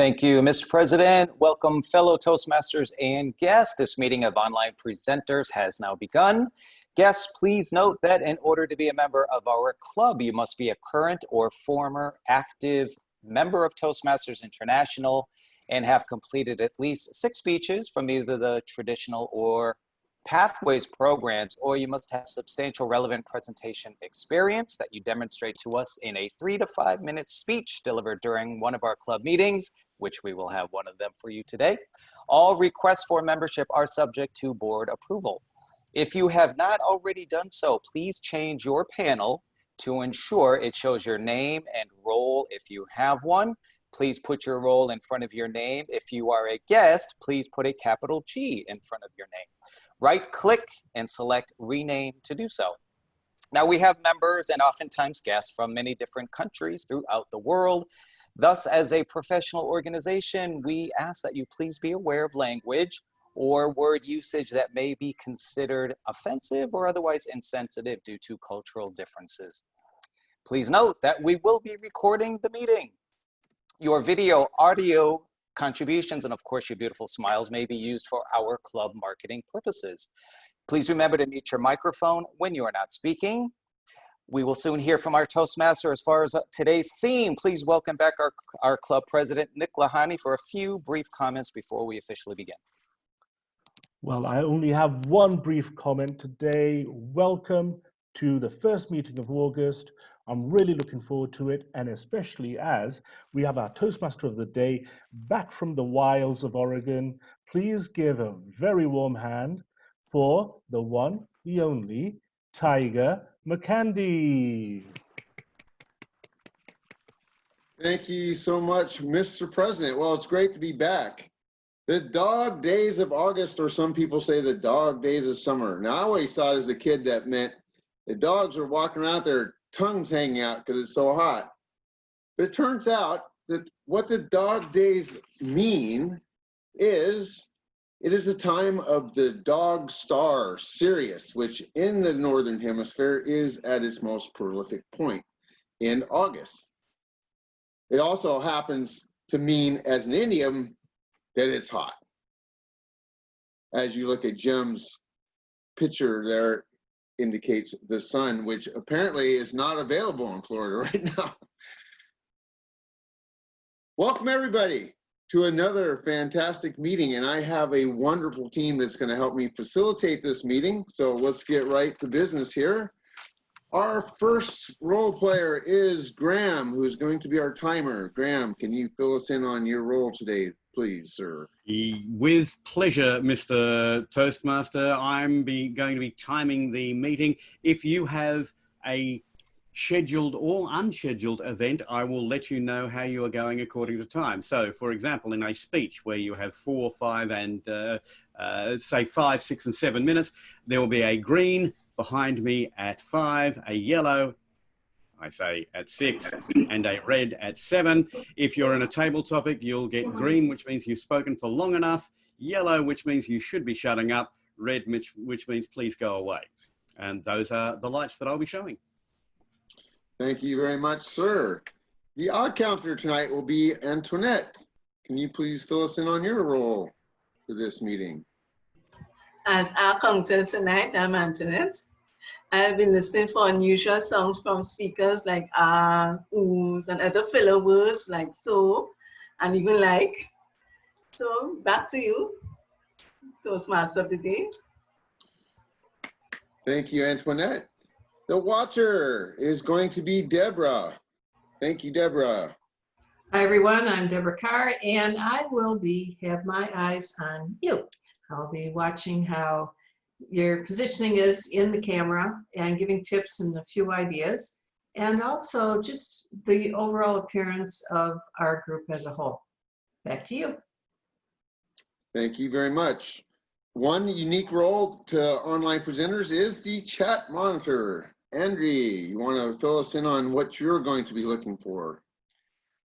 Thank you, Mr. President. Welcome, fellow Toastmasters and guests. This meeting of online presenters has now begun. Guests, please note that in order to be a member of our club, you must be a current or former active member of Toastmasters International and have completed at least 6 speeches from either the traditional or Pathways programs, or you must have substantial relevant presentation experience that you demonstrate to us in a 3 to 5 minute speech delivered during one of our club meetings, which we will have one of them for you today. All requests for membership are subject to board approval. If you have not already done so, please change your panel to ensure it shows your name and role if you have one. Please put your role in front of your name. If you are a guest, please put a capital G in front of your name. Right-click and select Rename to do so. Now, we have members and oftentimes guests from many different countries throughout the world. Thus, as a professional organization, we ask that you please be aware of language or word usage that may be considered offensive or otherwise insensitive due to cultural differences. Please note that we will be recording the meeting. Your video, audio, contributions, and of course your beautiful smiles may be used for our club marketing purposes. Please remember to mute your microphone when you are not speaking. We will soon hear from our Toastmaster as far as today's theme. Please welcome back our club president, Nick Lahani, for a few brief comments before we officially begin. Well, I only have one brief comment today. Welcome to the first meeting of August. I'm really looking forward to it, and especially as we have our Toastmaster of the Day back from the wilds of Oregon. Please give a very warm hand for the one, the only, Tiger Mccandy. Thank you so much, Mr. President. Well, it's great to be back. The dog days of August, or some people say the dog days of summer. Now, I always thought as a kid that meant the dogs were walking around, their tongues hanging out because it's so hot. But it turns out that what the dog days mean is it is the time of the dog star, Sirius, which in the Northern Hemisphere is at its most prolific point in August. It also happens to mean, as an idiom, that it's hot. As you look at Jim's picture there, indicates the sun, which apparently is not available in Florida right now. Welcome everybody to another fantastic meeting, and I have a wonderful team that's going to help me facilitate this meeting. So let's get right to business here. Our first role player is Graham, who's going to be our timer. Graham, can you fill us in on your role today, please, sir? With pleasure, Mr. Toastmaster. I'm going to be timing the meeting. If you have a scheduled or unscheduled event, I will let you know how you are going according to time. So, for example, in a speech where you have 4, 5, and say 5, 6, and 7 minutes, there will be a green behind me at 5, a yellow, I say, at 6, and a red at 7. If you're in a table topic, you'll get green, which means you've spoken for long enough, yellow, which means you should be shutting up, red, which means please go away. And those are the lights that I'll be showing. Thank you very much, sir. The odd counter tonight will be Antoinette. Can you please fill us in on your role for this meeting? As our counter tonight, I'm Antoinette. I've been listening for unusual songs from speakers like oohs, and other filler words like so, and even like. So back to you, Toastmaster of the Day. Thank you, Antoinette. The watcher is going to be Deborah. Thank you, Deborah. Hi, everyone. I'm Deborah Carr, and I will have my eyes on you. I'll be watching how your positioning is in the camera and giving tips and a few ideas, and also just the overall appearance of our group as a whole. Back to you. Thank you very much. One unique role to online presenters is the chat monitor. Andre, you want to fill us in on what you're going to be looking for?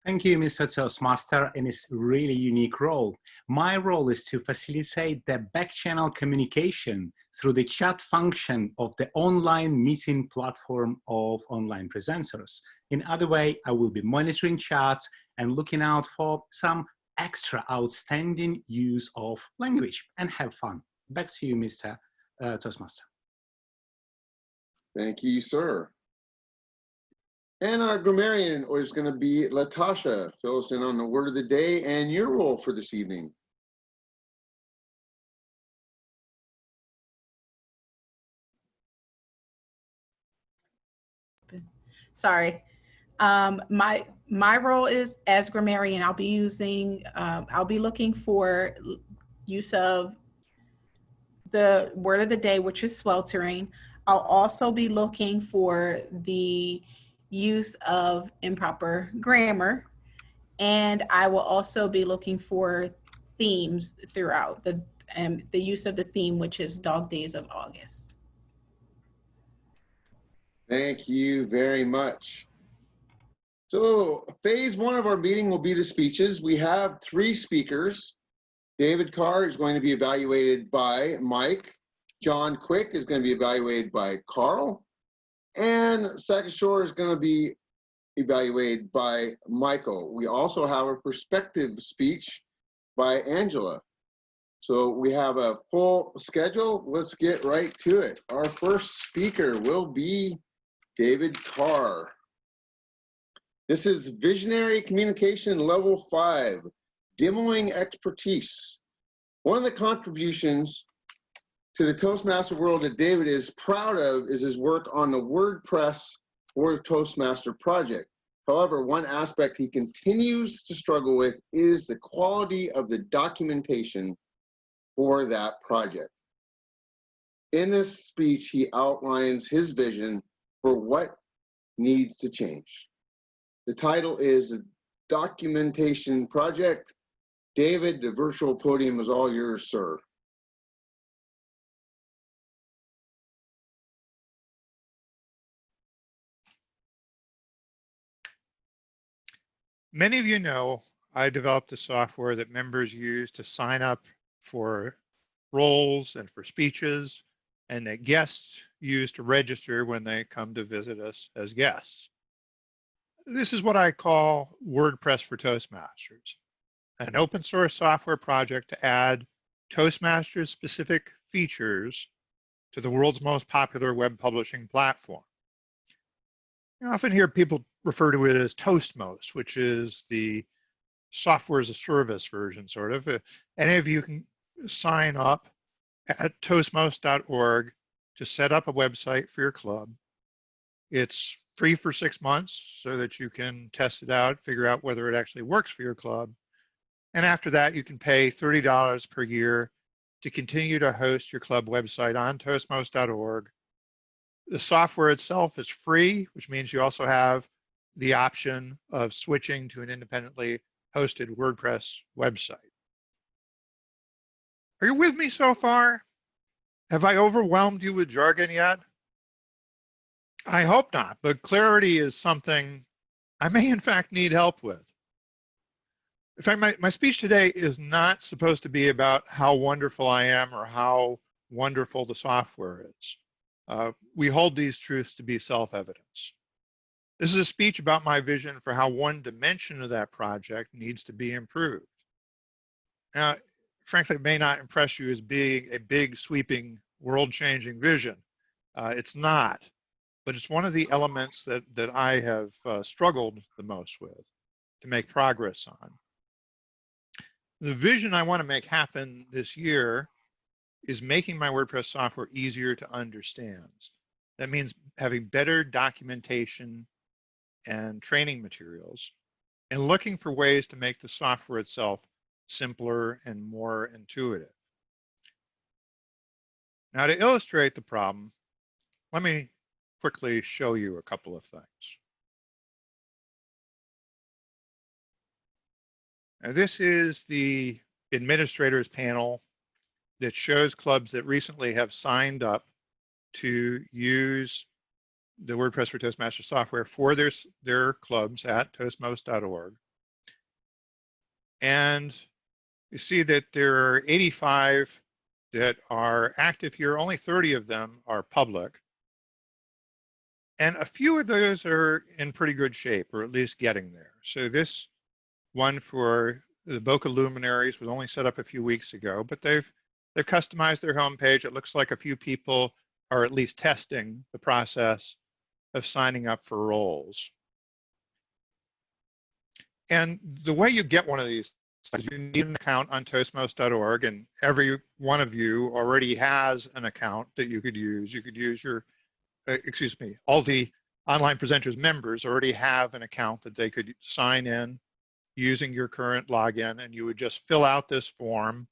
Thank you, Mr. Toastmaster, and it's a really unique role. My role is to facilitate the back-channel communication through the chat function of the online meeting platform of online presenters. In other way, I will be monitoring chats and looking out for some extra outstanding use of language and have fun. Back to you, Mr. Toastmaster. Thank you, sir. And our grammarian is going to be Latasha. Fill us in on the word of the day and your role for this evening. Sorry. My role is as grammarian. I'll be using, I'll be looking for use of the word of the day, which is sweltering. I'll also be looking for the use of improper grammar. And I will also be looking for themes throughout the use of the theme, which is Dog Days of August. Thank you very much. So phase one of our meeting will be the speeches. We have 3 speakers. David Carr is going to be evaluated by Mike. John Quick is going to be evaluated by Carl. And Saikishore is going to be evaluated by Michael. We also have a perspective speech by Angela. So we have a full schedule. Let's get right to it. Our first speaker will be David Carr. This is Visionary Communication Level 5, Demoing Expertise. One of the contributions to the Toastmaster world that David is proud of is his work on the WordPress for the Toastmaster project. However, one aspect he continues to struggle with is the quality of the documentation for that project. In this speech, he outlines his vision for what needs to change. The title is the Documentation Project. David, the virtual podium is all yours, sir. Many of you know I developed a software that members use to sign up for roles and for speeches, and that guests use to register when they come to visit us as guests. This is what I call WordPress for Toastmasters, an open source software project to add Toastmasters specific features to the world's most popular web publishing platform. You often hear people refer to it as Toastmost, which is the software as a service version, sort of. Any of you can sign up at toastmost.org to set up a website for your club. It's free for 6 months so that you can test it out, figure out whether it actually works for your club. And after that, you can pay $30 per year to continue to host your club website on toastmost.org. The software itself is free, which means you also have the option of switching to an independently hosted WordPress website. Are you with me so far? Have I overwhelmed you with jargon yet? I hope not, but clarity is something I may in fact need help with. In fact, my speech today is not supposed to be about how wonderful I am or how wonderful the software is. We hold these truths to be self-evidence. This is a speech about my vision for how one dimension of that project needs to be improved. Now, frankly, it may not impress you as being a big, sweeping, world-changing vision. It's not, but it's one of the elements that I have struggled the most with to make progress on. The vision I want to make happen this year is making my WordPress software easier to understand. That means having better documentation and training materials and looking for ways to make the software itself simpler and more intuitive. Now, to illustrate the problem, let me quickly show you a couple of things. Now, this is the administrators panel that shows clubs that recently have signed up to use the WordPress for Toastmasters software for their clubs at toastmost.org. And you see that there are 85 that are active here. Only 30 of them are public. And a few of those are in pretty good shape, or at least getting there. So this one for the Boca Luminaries was only set up a few weeks ago, but they've customized their homepage. It looks like a few people are at least testing the process of signing up for roles. And the way you get one of these is you need an account on Toastmasters.org, and every one of you already has an account that you could use. You could use your, excuse me, all the online presenters members already have an account that they could sign in using your current login, and you would just fill out this form.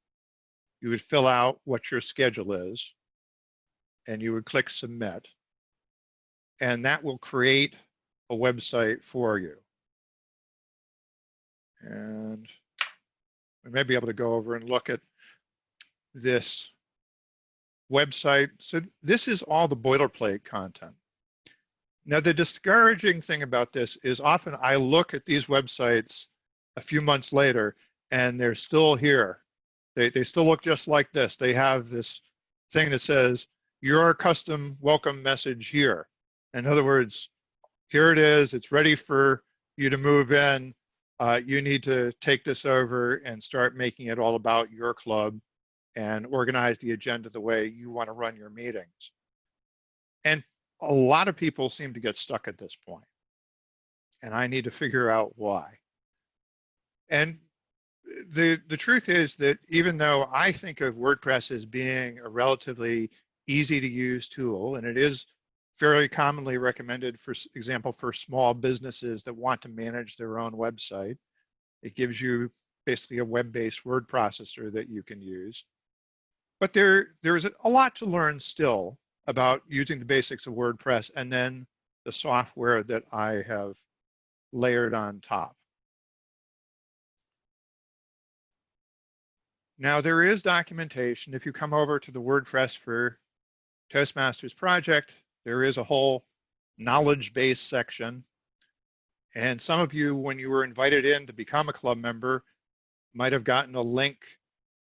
You would fill out what your schedule is, and you would click submit, and that will create a website for you. And we may be able to go over and look at this website. So this is all the boilerplate content. Now, the discouraging thing about this is often I look at these websites a few months later and they're still here. They still look just like this. They have this thing that says, your custom welcome message here. In other words, here it is, it's ready for you to move in. You need to take this over and start making it all about your club and organize the agenda the way you want to run your meetings. And a lot of people seem to get stuck at this point, and I need to figure out why. And the truth is that even though I think of WordPress as being a relatively easy to use tool, and it is fairly commonly recommended, for example, for small businesses that want to manage their own website, it gives you basically a web-based word processor that you can use. But there is a lot to learn still about using the basics of WordPress and then the software that I have layered on top. Now, there is documentation. If you come over to the WordPress for Toastmasters project, there is a whole knowledge base section. And some of you, when you were invited in to become a club member, might have gotten a link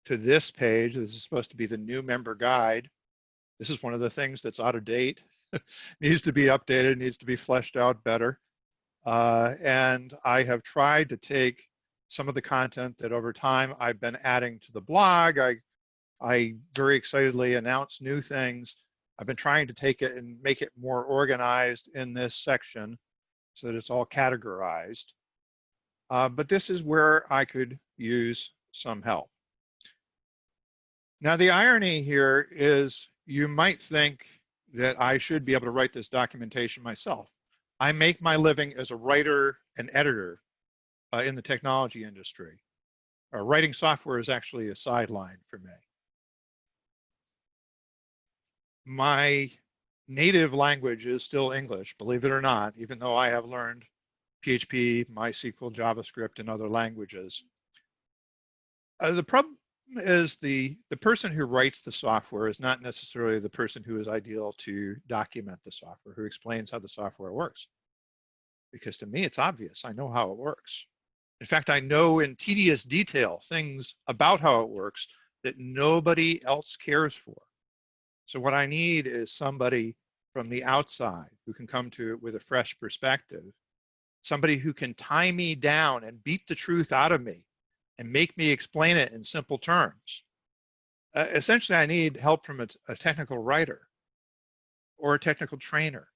to this page. This is supposed to be the new member guide. This is one of the things that's out of date, needs to be updated, needs to be fleshed out better. And I have tried to take some of the content that over time I've been adding to the blog. I very excitedly announce new things. I've been trying to take it and make it more organized in this section so that it's all categorized. But this is where I could use some help. Now, the irony here is you might think that I should be able to write this documentation myself. I make my living as a writer and editor in the technology industry. Writing software is actually a sideline for me. My native language is still English, believe it or not, even though I have learned PHP, MySQL, JavaScript, and other languages. The problem is the person who writes the software is not necessarily the person who is ideal to document the software, who explains how the software works. Because to me, it's obvious. I know how it works. In fact, I know in tedious detail things about how it works that nobody else cares for. So what I need is somebody from the outside who can come to it with a fresh perspective, somebody who can tie me down and beat the truth out of me and make me explain it in simple terms. Essentially, I need help from a technical writer or a technical trainer,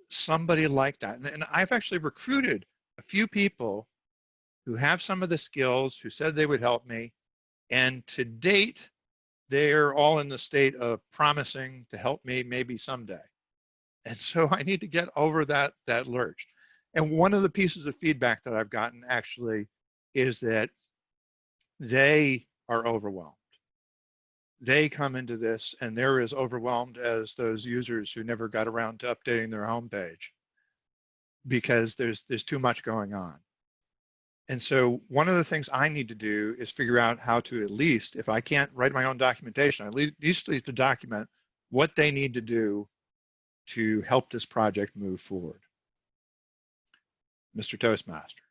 somebody like that. And I've actually recruited a few people who have some of the skills, who said they would help me. And to date, they're all in the state of promising to help me maybe someday. And so I need to get over that lurch. And one of the pieces of feedback that I've gotten actually is that they are overwhelmed. They come into this and they're as overwhelmed as those users who never got around to updating their homepage because there's too much going on. And so one of the things I need to do is figure out how to, at least, if I can't write my own documentation, at least to document what they need to do to help this project move forward. Mr. Toastmaster.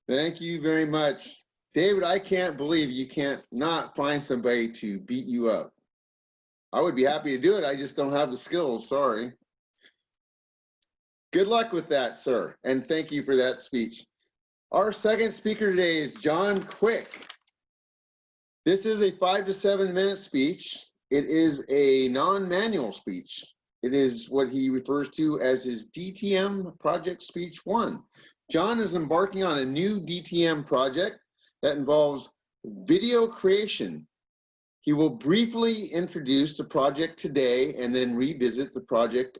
Thank you very much. David, I can't believe you can't not find somebody to beat you up. I would be happy to do it. I just don't have the skills, sorry. Good luck with that, sir. And thank you for that speech. Our second speaker today is John Quick. This is a 5 to 7 minute speech. It is a non-manual speech. It is what he refers to as his DTM project speech 1. John is embarking on a new DTM project that involves video creation. He will briefly introduce the project today and then revisit the project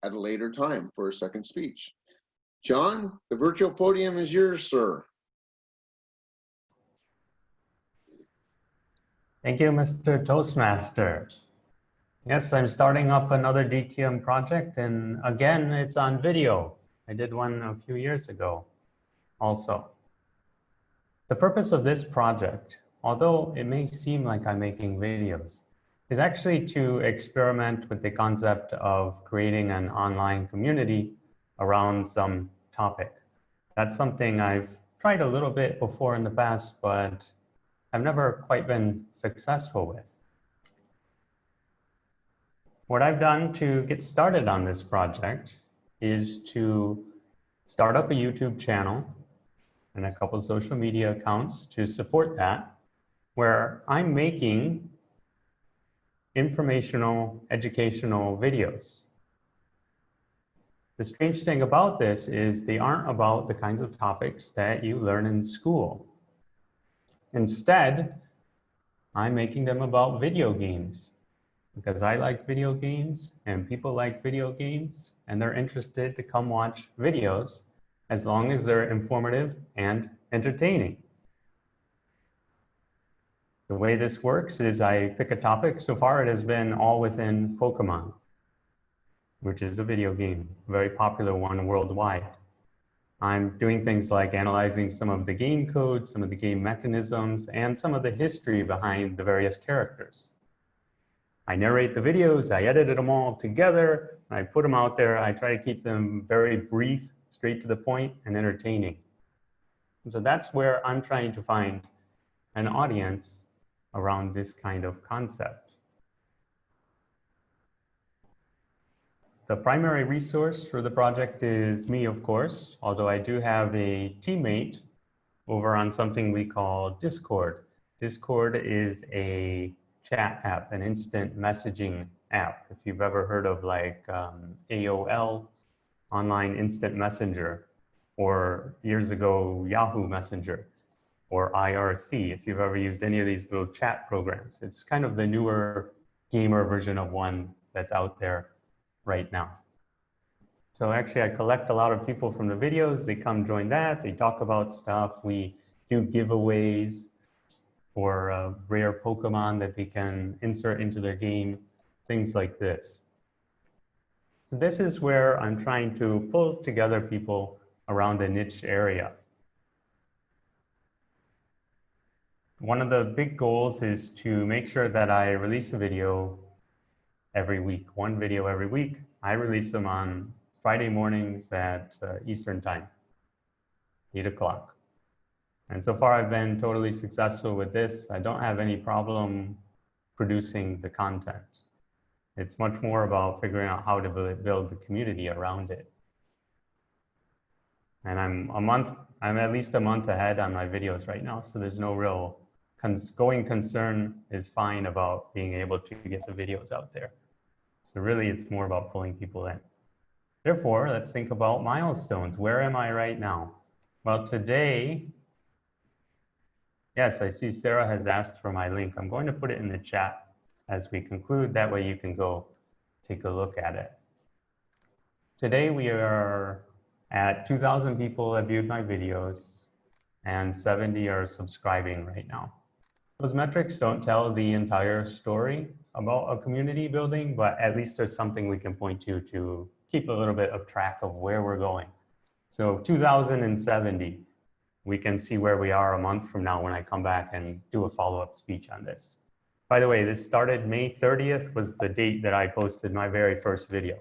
at a later time for a second speech. John, the virtual podium is yours, sir. Thank you, Mr. Toastmaster. Yes, I'm starting up another DTM project, and again, it's on video. I did one a few years ago also. The purpose of this project, although it may seem like I'm making videos, is actually to experiment with the concept of creating an online community around some topic. That's something I've tried a little bit before in the past, but I've never quite been successful with. What I've done to get started on this project is to start up a YouTube channel and a couple of social media accounts to support that, where I'm making informational, educational videos. The strange thing about this is they aren't about the kinds of topics that you learn in school. Instead, I'm making them about video games because I like video games and people like video games and they're interested to come watch videos as long as they're informative and entertaining. The way this works is I pick a topic. So far it has been all within Pokemon, which is a video game, a very popular one worldwide. I'm doing things like analyzing some of the game code, some of the game mechanisms, and some of the history behind the various characters. I narrate the videos, I edited them all together, I put them out there. I try to keep them very brief, straight to the point, and entertaining. And so that's where I'm trying to find an audience around this kind of concept. The primary resource for the project is me, of course, although I do have a teammate over on something we call Discord. Discord is a chat app, an instant messaging app. If you've ever heard of like AOL, Online Instant Messenger, or years ago, Yahoo Messenger, or IRC, if you've ever used any of these little chat programs. It's kind of the newer gamer version of one that's out there right now. So actually I collect a lot of people from the videos, they come join that, they talk about stuff, we do giveaways for rare Pokemon that they can insert into their game, things like this. So this is where I'm trying to pull together people around a niche area. One of the big goals is to make sure that I release a video every week, one video every week. I release them on Friday mornings at Eastern time, 8 o'clock. And so far I've been totally successful with this. I don't have any problem producing the content. It's much more about figuring out how to build the community around it. And I'm at least a month ahead on my videos right now, so there's no real going concern is fine about being able to get the videos out there. So really it's more about pulling people in. Therefore, let's think about milestones. Where am I right now? Well, today, yes, I see Sarah has asked for my link. I'm going to put it in the chat as we conclude. That way you can go take a look at it. Today we are at 2,000 people have viewed my videos and 70 are subscribing right now. Those metrics don't tell the entire story about a community building, but at least there's something we can point to keep a little bit of track of where we're going. So 2,070, we can see where we are a month from now when I come back and do a follow-up speech on this. By the way, this started May 30th was the date that I posted my very first video.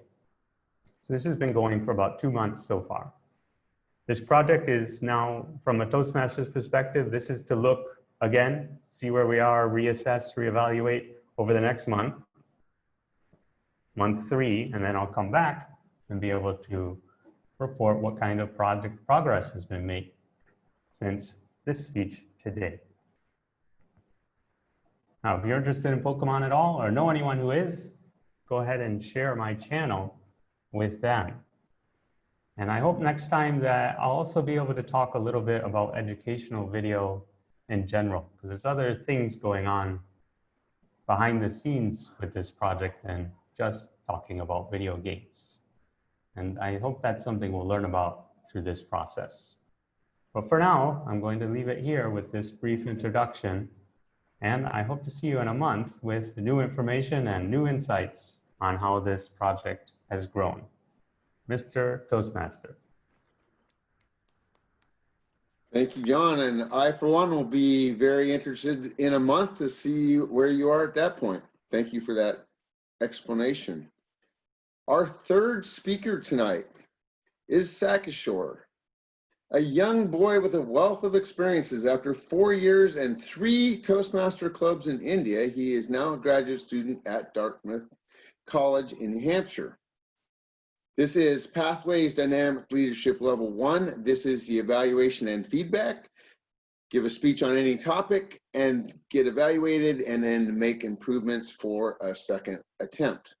So this has been going for about 2 months so far. This project is now, from a Toastmasters perspective, this is to look again, see where we are, reassess, reevaluate over the next month, month 3, and then I'll come back and be able to report what kind of project progress has been made since this speech today. Now, if you're interested in Pokemon at all or know anyone who is, go ahead and share my channel with them. And I hope next time that I'll also be able to talk a little bit about educational video in general, because there's other things going on behind the scenes with this project than just talking about video games. And I hope that's something we'll learn about through this process. But for now, I'm going to leave it here with this brief introduction, and I hope to see you in a month with new information and new insights on how this project has grown. Mr. Toastmaster. Thank you, John. And I, for one, will be very interested in a month to see where you are at that point. Thank you for that explanation. Our third speaker tonight is Saikishore, a young boy with a wealth of experiences. After 4 years and 3 Toastmaster clubs in India, he is now a graduate student at Dartmouth College in New Hampshire. This is Pathways Dynamic Leadership Level 1. This is the evaluation and feedback. Give a speech on any topic and get evaluated, and then make improvements for a second attempt.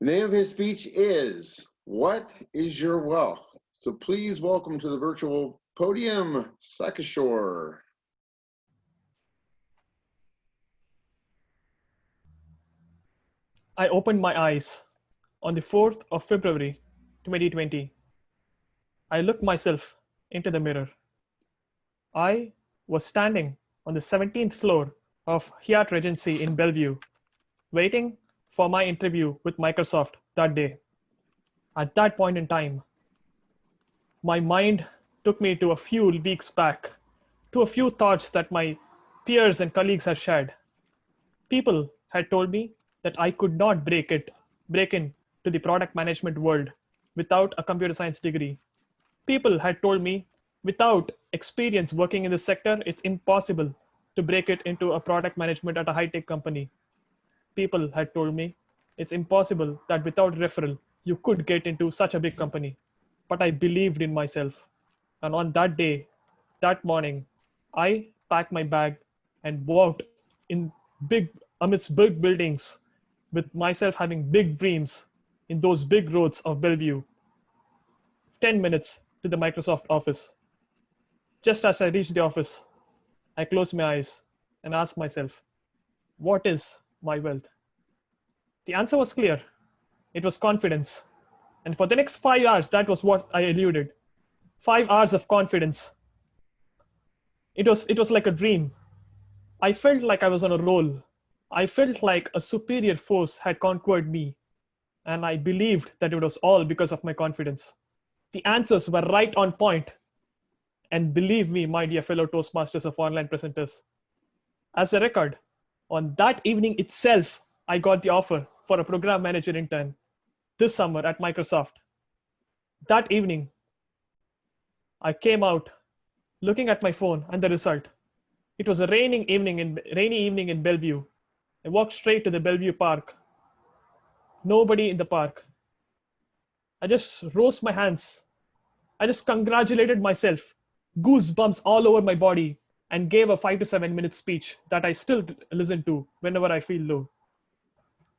The name of his speech is, What is Your Wealth? So please welcome to the virtual podium, Saikishore. I opened my eyes on the 4th of February, 2020. I looked myself into the mirror. I was standing on the 17th floor of Hyatt Regency in Bellevue, waiting for my interview with Microsoft that day. At that point in time, my mind took me to a few weeks back, to a few thoughts that my peers and colleagues had shared. People had told me that I could not break in to the product management world without a computer science degree. People had told me without experience working in this sector, it's impossible to break it into a product management at a high-tech company. People had told me it's impossible that without referral, you could get into such a big company. But I believed in myself. And on that day, that morning, I packed my bag and walked amidst big buildings with myself having big dreams in those big roads of Bellevue. 10 minutes to the Microsoft office. Just as I reached the office, I closed my eyes and asked myself, what is my wealth? The answer was clear. It was confidence. And for the next 5 hours, that was what I eluded. 5 hours of confidence. It was like a dream. I felt like I was on a roll. I felt like a superior force had conquered me. And I believed that it was all because of my confidence. The answers were right on point. And believe me, my dear fellow Toastmasters of online presenters, as a record, on that evening itself, I got the offer for a program manager intern this summer at Microsoft. That evening, I came out looking at my phone and the result. It was a rainy evening in Bellevue. I walked straight to the Bellevue Park. Nobody in the park. I just rose my hands. I just congratulated myself, goosebumps all over my body, and gave a 5 to 7 minute speech that I still listen to whenever I feel low.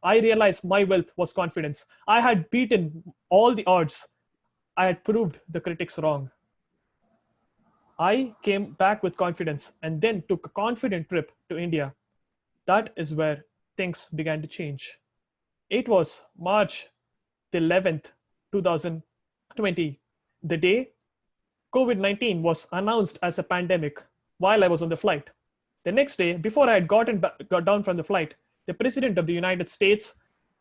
I realized my wealth was confidence. I had beaten all the odds. I had proved the critics wrong. I came back with confidence and then took a confident trip to India. That is where things began to change. It was March the 11th, 2020, the day COVID-19 was announced as a pandemic while I was on the flight. The next day, before I had got down from the flight, the President of the United States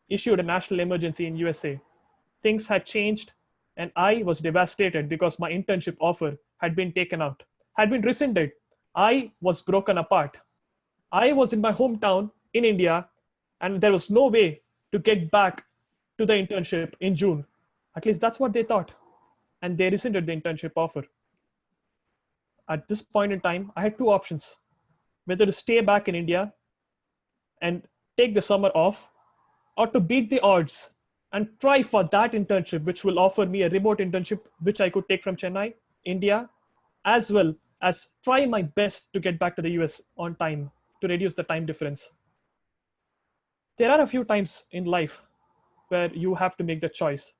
issued a national emergency in USA. Things had changed, and I was devastated because my internship offer had been taken out, had been rescinded. I was broken apart. I was in my hometown in India, and there was no way to get back to the internship in June. At least that's what they thought. And they rescinded the internship offer. At this point in time, I had two options: whether to stay back in India and take the summer off, or to beat the odds and try for that internship, which will offer me a remote internship, which I could take from Chennai, India, as well as try my best to get back to the US on time to reduce the time difference. There are a few times in life where you have to make the choice.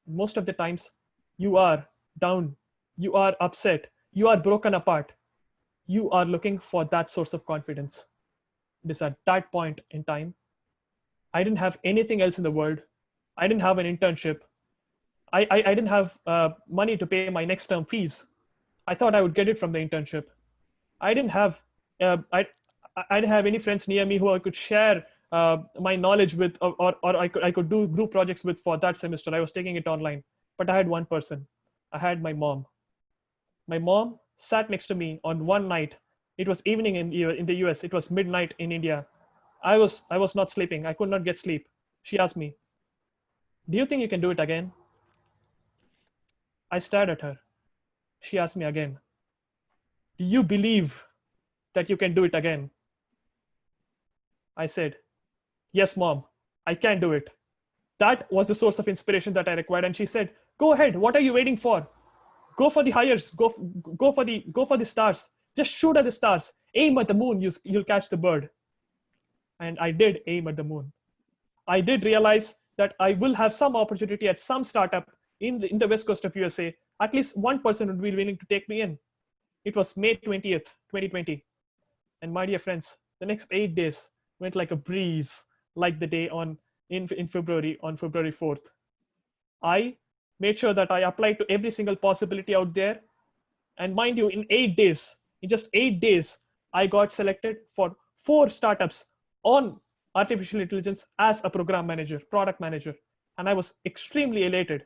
Most of the times you are down, you are upset, you are broken apart. You are looking for that source of confidence. It is at that point in time. I didn't have anything else in the world. I didn't have an internship. I didn't have money to pay my next term fees. I thought I would get it from the internship. I didn't have I didn't have any friends near me who I could share my knowledge with, or I could do group projects with for that semester. I was taking it online, but I had one person. I had my mom. My mom sat next to me on one night. It was evening in the US. It was midnight in India. I was not sleeping. I could not get sleep. She asked me, "Do you think you can do it again?" I stared at her. She asked me again, "Do you believe that you can do it again?" I said, "Yes, Mom, I can do it." That was the source of inspiration that I required. And she said, "Go ahead. What are you waiting for? Go for the hires. Go for the stars. Just shoot at the stars. Aim at the moon. You'll catch the bird." And I did aim at the moon. I did realize that I will have some opportunity at some startup in the west coast of USA. At least one person would be willing to take me in. It was May 20th, 2020. And my dear friends, the next 8 days went like a breeze, like the day in February, on February 4th. I made sure that I applied to every single possibility out there. And mind you, in just 8 days, I got selected for 4 startups on artificial intelligence as a program manager, product manager. And I was extremely elated.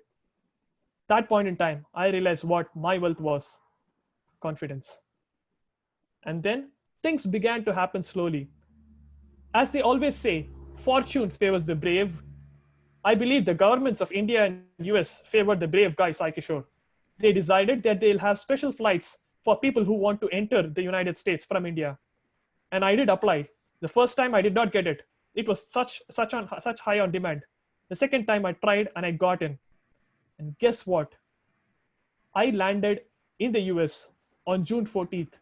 That point in time, I realized what my wealth was: confidence. And then things began to happen slowly. As they always say, fortune favors the brave. I believe the governments of India and US favored the brave guy, Saikishore. They decided that they'll have special flights for people who want to enter the United States from India. And I did apply. The first time I did not get it. It was such high on demand. The second time I tried and I got in. And guess what? I landed in the US on June 14th,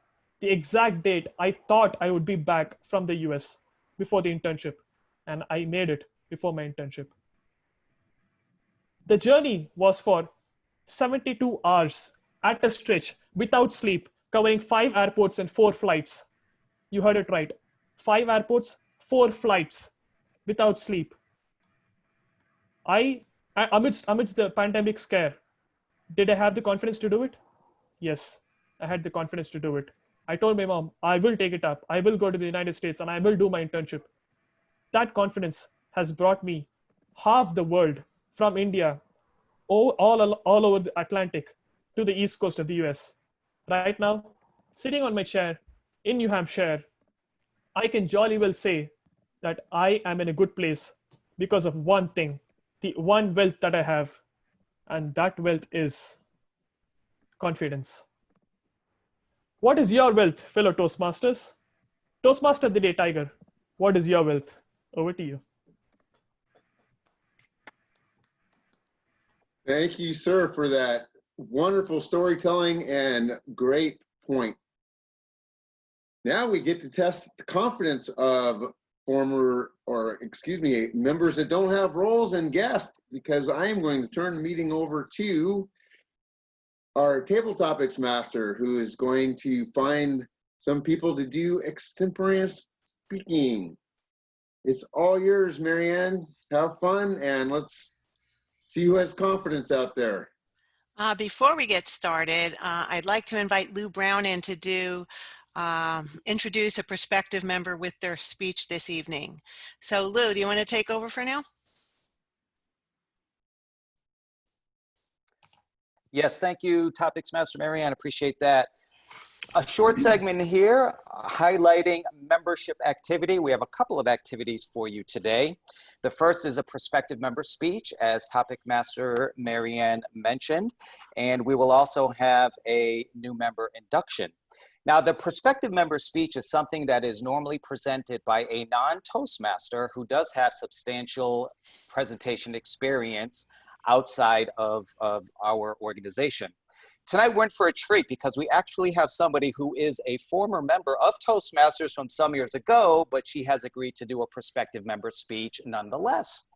the exact date I thought I would be back from the US before the internship. And I made it before my internship. The journey was for 72 hours at a stretch without sleep, covering 5 airports and 4 flights. You heard it right. 5 airports, 4 flights without sleep. Amidst the pandemic scare, did I have the confidence to do it? Yes, I had the confidence to do it. I told my mom, I will take it up. I will go to the United States and I will do my internship. That confidence has brought me half the world from India, all over the Atlantic to the East Coast of the US. Right now, sitting on my chair in New Hampshire, I can jolly well say that I am in a good place because of one thing, the one wealth that I have, and that wealth is confidence. What is your wealth, fellow Toastmasters? Toastmaster the Day Tiger, what is your wealth? Over to you. Thank you, sir, for that wonderful storytelling and great point. Now we get to test the confidence of members that don't have roles and guests, because I am going to turn the meeting over to our table topics master, who is going to find some people to do extemporaneous speaking. It's all yours, Marianne. Have fun, and let's see who has confidence out there. Before we get started, I'd like to invite Lou Brown in to introduce a prospective member with their speech this evening. So Lou, do you want to take over for now? Yes, thank you, Topics Master Marianne. Appreciate that. A short segment here highlighting membership activity. We have a couple of activities for you today. The first is a prospective member speech, as Topic Master Marianne mentioned, and we will also have a new member induction. Now, the prospective member speech is something that is normally presented by a non-Toastmaster who does have substantial presentation experience outside of our organization. Tonight we're in for a treat because we actually have somebody who is a former member of Toastmasters from some years ago, but she has agreed to do a prospective member speech nonetheless.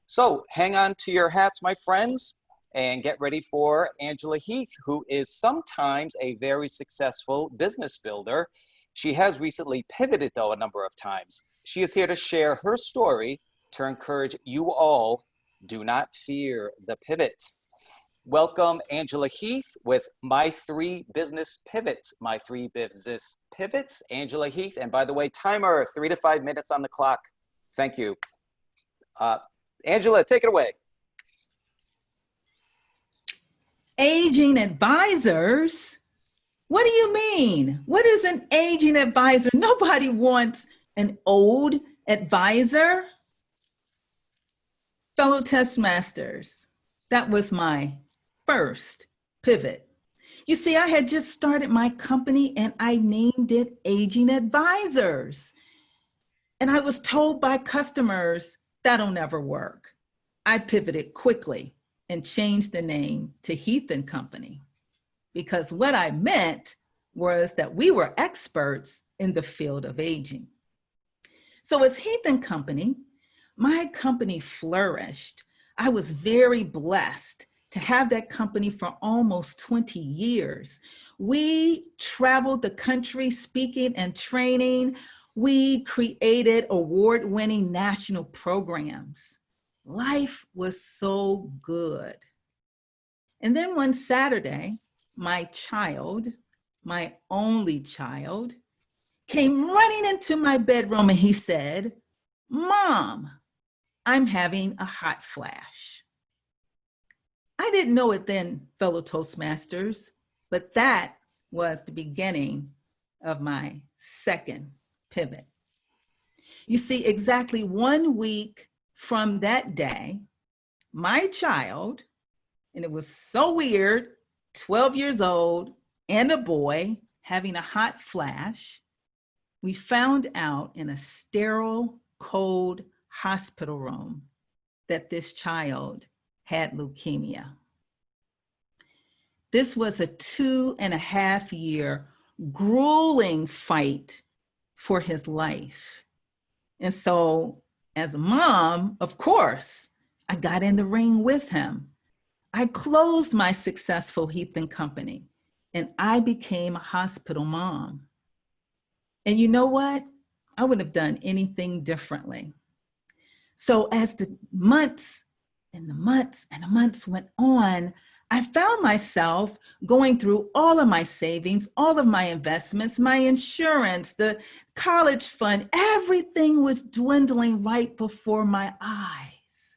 So hang on to your hats, my friends, and get ready for Angela Heath, who is sometimes a very successful business builder. She has recently pivoted, though, a number of times. She is here to share her story to encourage you all. Do not fear the pivot. Welcome, Angela Heath, with My 3 Business Pivots. My 3 Business Pivots, Angela Heath. And by the way, timer, 3 to 5 minutes on the clock. Thank you. Angela, take it away. Aging advisors? What do you mean? What is an aging advisor? Nobody wants an old advisor. Fellow Toastmasters, that was my first pivot. You see, I had just started my company and I named it Aging Advisors. And I was told by customers, that'll never work. I pivoted quickly and changed the name to Heath and Company, because what I meant was that we were experts in the field of aging. So as Heath and Company, my company flourished. I was very blessed to have that company for almost 20 years. We traveled the country speaking and training. We created award-winning national programs. Life was so good. And then one Saturday, my child, my only child, came running into my bedroom and he said, "Mom, I'm having a hot flash." I didn't know it then, fellow Toastmasters, but that was the beginning of my second pivot. You see, exactly 1 week from that day, my child, and it was so weird, 12 years old and a boy having a hot flash, we found out in a sterile, cold hospital room that this child had leukemia. This was a 2.5-year grueling fight for his life. And so as a mom, of course, I got in the ring with him. I closed my successful Heath and Company and I became a hospital mom. And you know what? I wouldn't have done anything differently. So as the months and the months and the months went on, I found myself going through all of my savings, all of my investments, my insurance, the college fund, everything was dwindling right before my eyes.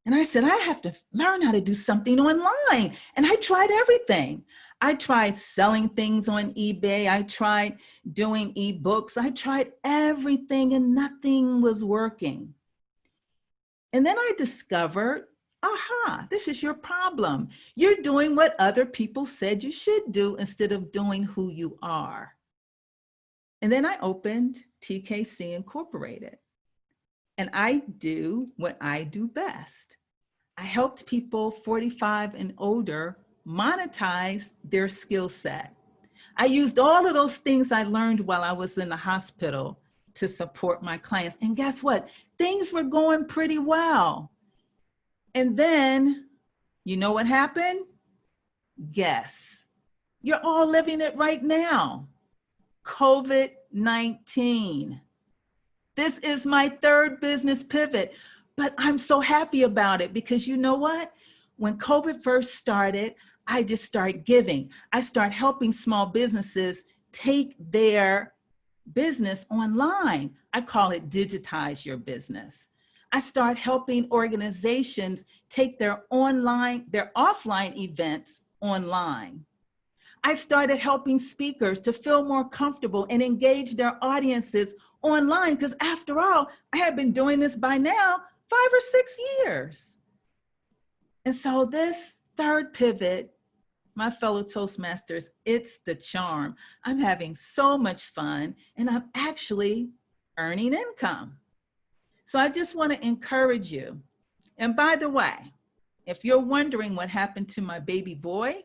And I said, I have to learn how to do something online. And I tried everything. I tried selling things on eBay. I tried doing eBooks. I tried everything and nothing was working. And then I discovered, aha, this is your problem. You're doing what other people said you should do instead of doing who you are. And then I opened TKC Incorporated. And I do what I do best. I helped people 45 and older monetize their skill set. I used all of those things I learned while I was in the hospital to support my clients. And guess what? Things were going pretty well. And then, you know what happened? Guess. You're all living it right now. COVID-19. This is my third business pivot, but I'm so happy about it because you know what? When COVID first started, I just started giving. I started helping small businesses take their business online. I call it digitize your business. I start helping organizations take their offline events online. I started helping speakers to feel more comfortable and engage their audiences online because after all, I had been doing this by now 5 or 6 years. And so this third pivot my fellow Toastmasters, it's the charm. I'm having so much fun and I'm actually earning income. So I just want to encourage you. And by the way, if you're wondering what happened to my baby boy,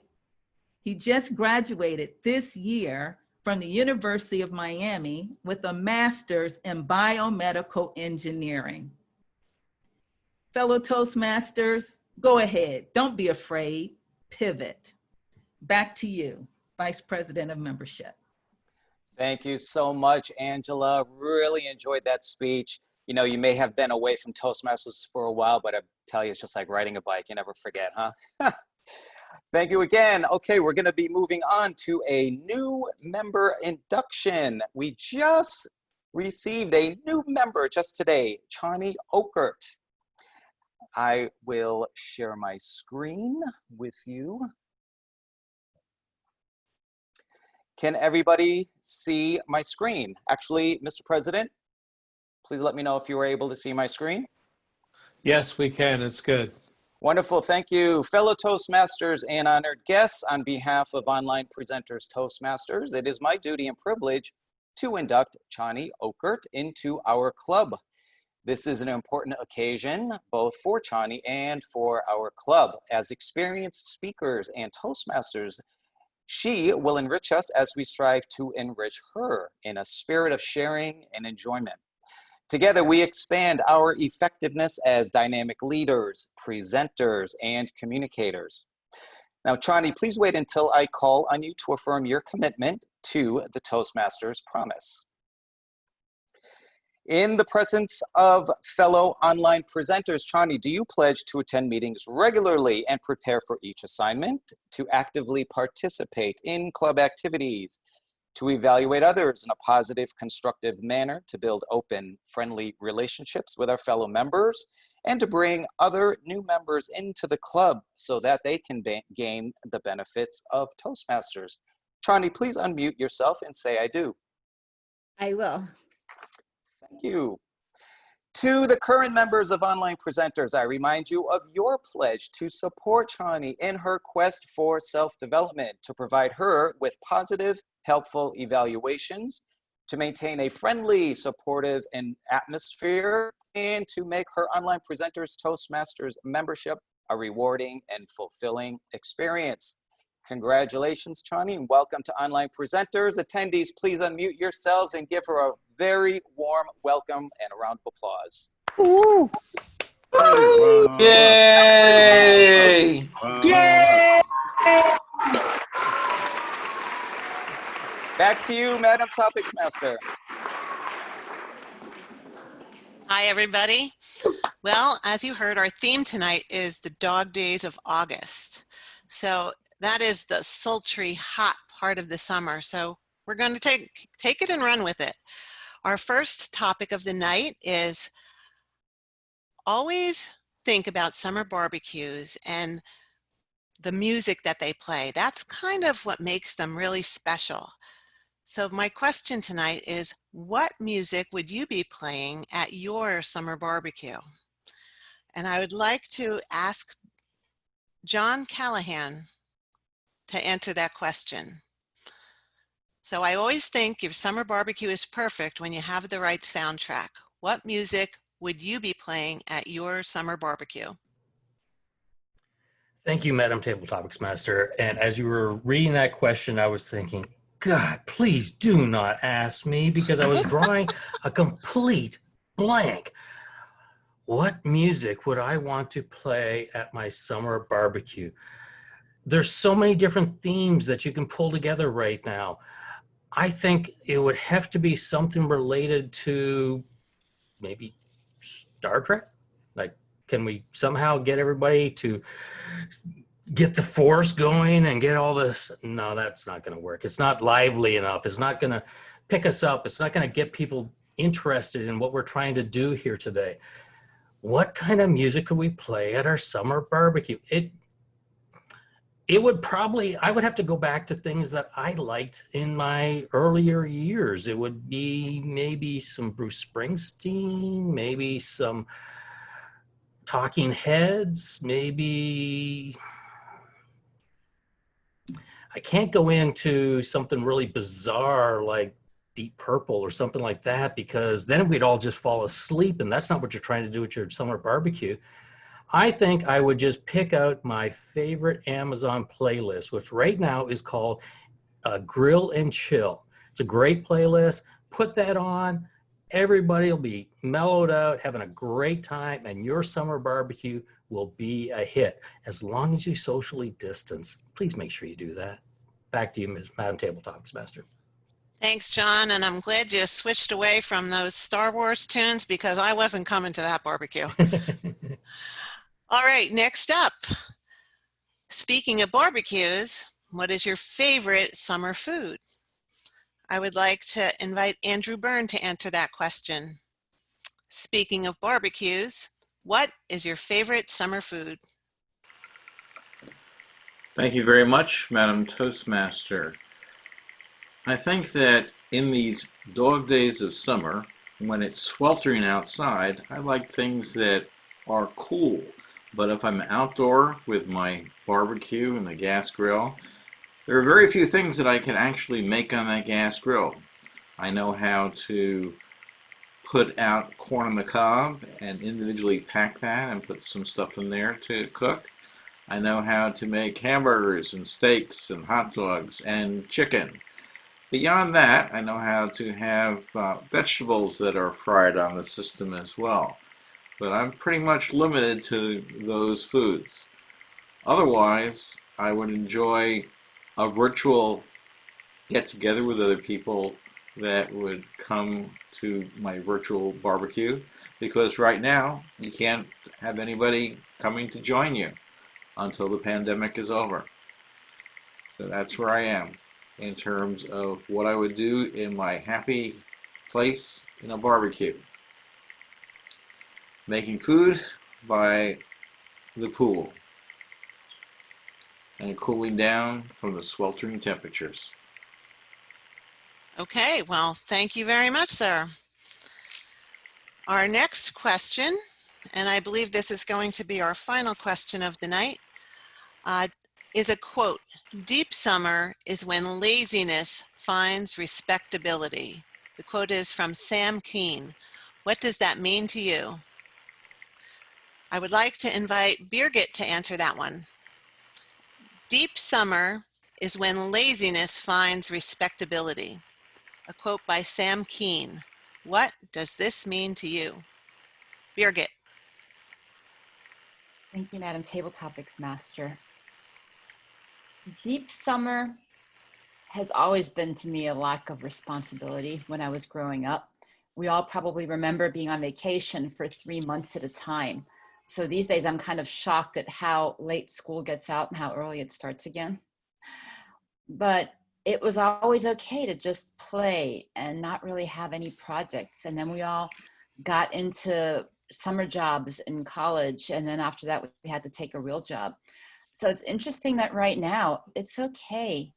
he just graduated this year from the University of Miami with a master's in biomedical engineering. Fellow Toastmasters, go ahead. Don't be afraid. Pivot. Back to you, Vice President of Membership. Thank you so much, Angela. Really enjoyed that speech. You know, you may have been away from Toastmasters for a while, but I tell you, it's just like riding a bike. You never forget, huh? Thank you again. Okay, we're going to be moving on to a new member induction. We just received a new member just today, Chani Okert. I will share my screen with you. Can everybody see my screen? Actually, Mr. President, please let me know if you were able to see my screen. Yes, we can. It's good. Wonderful. Thank you. Fellow Toastmasters and honored guests, on behalf of Online Presenters Toastmasters, it is my duty and privilege to induct Chani Okert into our club. This is an important occasion both for Chani and for our club. As experienced speakers and Toastmasters, she will enrich us as we strive to enrich her in a spirit of sharing and enjoyment. Together, we expand our effectiveness as dynamic leaders, presenters, and communicators. Now, Chani, please wait until I call on you to affirm your commitment to the Toastmasters promise. In the presence of fellow online presenters, Chani, do you pledge to attend meetings regularly and prepare for each assignment, to actively participate in club activities, to evaluate others in a positive, constructive manner, to build open, friendly relationships with our fellow members, and to bring other new members into the club so that they can gain the benefits of Toastmasters? Chani, please unmute yourself and say, I do. I will. Thank you. To the current members of Online Presenters, I remind you of your pledge to support Chani in her quest for self-development, to provide her with positive, helpful evaluations, to maintain a friendly, supportive atmosphere, and to make her Online Presenters Toastmasters membership a rewarding and fulfilling experience. Congratulations, Chani, and welcome to Online Presenters. Attendees, please unmute yourselves and give her a very warm welcome and a round of applause. Woo. Yay! Yay! Back to you, Madam Topics Master. Hi, everybody. Well, as you heard, our theme tonight is the dog days of August. So that is the sultry, hot part of the summer. So we're going to take it and run with it. Our first topic of the night is always think about summer barbecues and the music that they play. That's kind of what makes them really special. So my question tonight is, what music would you be playing at your summer barbecue? And I would like to ask John Callahan to answer that question. So I always think your summer barbecue is perfect when you have the right soundtrack. What music would you be playing at your summer barbecue? Thank you, Madam Table Topics Master. And as you were reading that question, I was thinking, God, please do not ask me, because I was drawing a complete blank. What music would I want to play at my summer barbecue? There's so many different themes that you can pull together right now. I think it would have to be something related to maybe Star Trek. Like, can we somehow get everybody to get the force going and get all this? No, that's not going to work. It's not lively enough. It's not going to pick us up. It's not going to get people interested in what we're trying to do here today. What kind of music could we play at our summer barbecue? It would probably, I would have to go back to things that I liked in my earlier years. It would be maybe some Bruce Springsteen, maybe some Talking Heads, maybe I can't go into something really bizarre like Deep Purple or something like that, because then we'd all just fall asleep, and that's not what you're trying to do with your summer barbecue. I think I would just pick out my favorite Amazon playlist, which right now is called Grill and Chill. It's a great playlist. Put that on. Everybody will be mellowed out, having a great time, and your summer barbecue will be a hit. As long as you socially distance, please make sure you do that. Back to you, Madam Table Topics Master. Thanks, John, and I'm glad you switched away from those Star Wars tunes because I wasn't coming to that barbecue. All right, next up. Speaking of barbecues, what is your favorite summer food? I would like to invite Andrew Byrne to answer that question. Speaking of barbecues, what is your favorite summer food? Thank you very much, Madam Toastmaster. I think that in these dog days of summer, when it's sweltering outside, I like things that are cool. But if I'm outdoor with my barbecue and the gas grill, there are very few things that I can actually make on that gas grill. I know how to put out corn on the cob and individually pack that and put some stuff in there to cook. I know how to make hamburgers and steaks and hot dogs and chicken. Beyond that, I know how to have vegetables that are fried on the system as well. But I'm pretty much limited to those foods. Otherwise, I would enjoy a virtual get-together with other people that would come to my virtual barbecue, because right now you can't have anybody coming to join you until the pandemic is over. So that's where I am in terms of what I would do in my happy place in a barbecue. Making food by the pool and cooling down from the sweltering temperatures. Okay, well, thank you very much, sir. Our next question, and I believe this is going to be our final question of the night, is a quote. Deep summer is when laziness finds respectability. The quote is from Sam Keen. What does that mean to you? I would like to invite Birgit to answer that one. Deep summer is when laziness finds respectability. A quote by Sam Keen. What does this mean to you? Birgit. Thank you, Madam Table Topics Master. Deep summer has always been to me a lack of responsibility when I was growing up. We all probably remember being on vacation for 3 months at a time. So these days I'm kind of shocked at how late school gets out and how early it starts again. But it was always okay to just play and not really have any projects. And then we all got into summer jobs in college. And then after that, we had to take a real job. So it's interesting that right now it's okay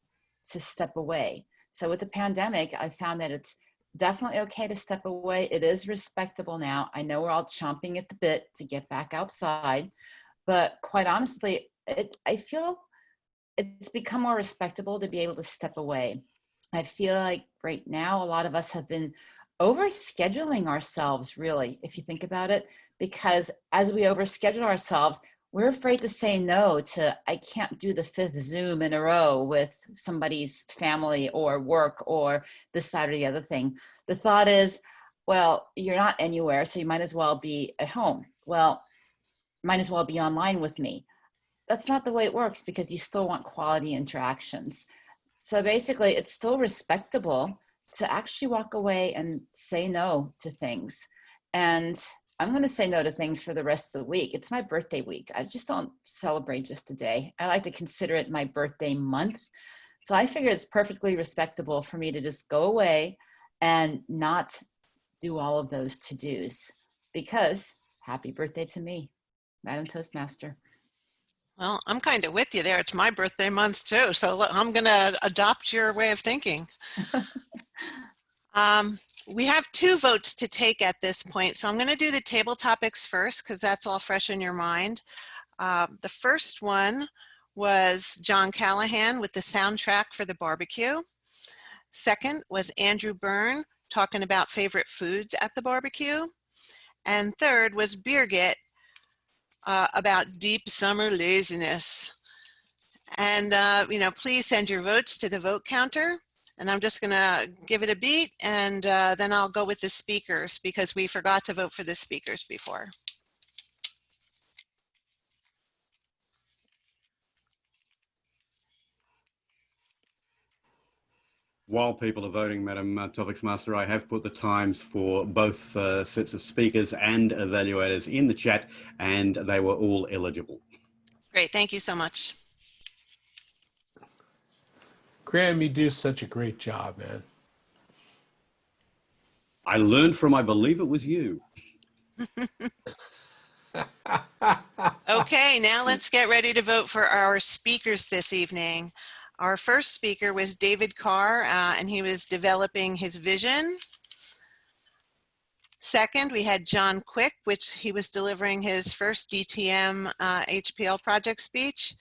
to step away. So with the pandemic, I found that it's definitely okay to step away. It is respectable now. I know we're all chomping at the bit to get back outside, but quite honestly, I feel it's become more respectable to be able to step away. I feel like right now, a lot of us have been overscheduling ourselves, really, if you think about it, because as we overschedule ourselves, we're afraid to say no to, I can't do the 5th Zoom in a row with somebody's family or work or this, that, or the other thing. The thought is, well, you're not anywhere, so you might as well be at home. Well, might as well be online with me. That's not the way it works, because you still want quality interactions. So basically, it's still respectable to actually walk away and say no to things. And I'm going to say no to things for the rest of the week. It's my birthday week. I just don't celebrate just a day. I like to consider it my birthday month. So I figure it's perfectly respectable for me to just go away and not do all of those to-dos, because happy birthday to me, Madam Toastmaster. Well, I'm kind of with you there. It's my birthday month too, so I'm going to adopt your way of thinking. We have 2 votes to take at this point, so I'm going to do the table topics first because that's all fresh in your mind. The first one was John Callahan with the soundtrack for the barbecue. Second was Andrew Byrne talking about favorite foods at the barbecue. And third was Birgit about deep summer laziness. And, please send your votes to the vote counter. And I'm just going to give it a beat, and then I'll go with the speakers because we forgot to vote for the speakers before. While people are voting, Madam Topics Master, I have put the times for both sets of speakers and evaluators in the chat, and they were all eligible. Great, thank you so much. Graham, you do such a great job, man. I learned from, I believe it was you. Okay, now let's get ready to vote for our speakers this evening. Our first speaker was David Carr, and he was developing his vision. Second, we had John Quick, which he was delivering his first DTM HPL project speech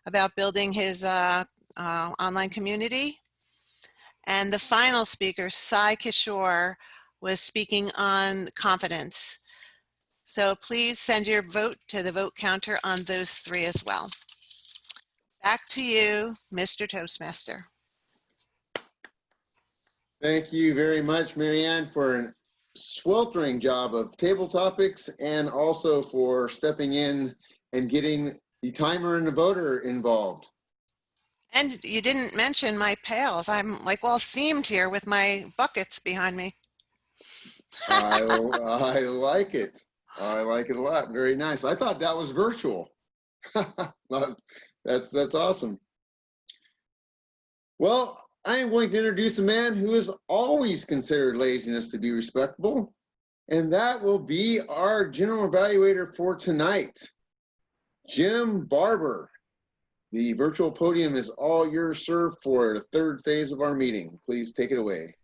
about building his online community. And the final speaker, Saikishore, was speaking on confidence. So please send your vote to the vote counter on those three as well. Back to you, Mr. Toastmaster. Thank you very much, Marianne, for a sweltering job of table topics and also for stepping in and getting the timer and the voter involved. And you didn't mention my pails. I'm like all themed here with my buckets behind me. I like it. I like it a lot. Very nice. I thought that was virtual. That's awesome. Well, I am going to introduce a man who has always considered laziness to be respectable, and that will be our general evaluator for tonight, Jim Barber. The virtual podium is all yours, sir, for the third phase of our meeting. Please take it away.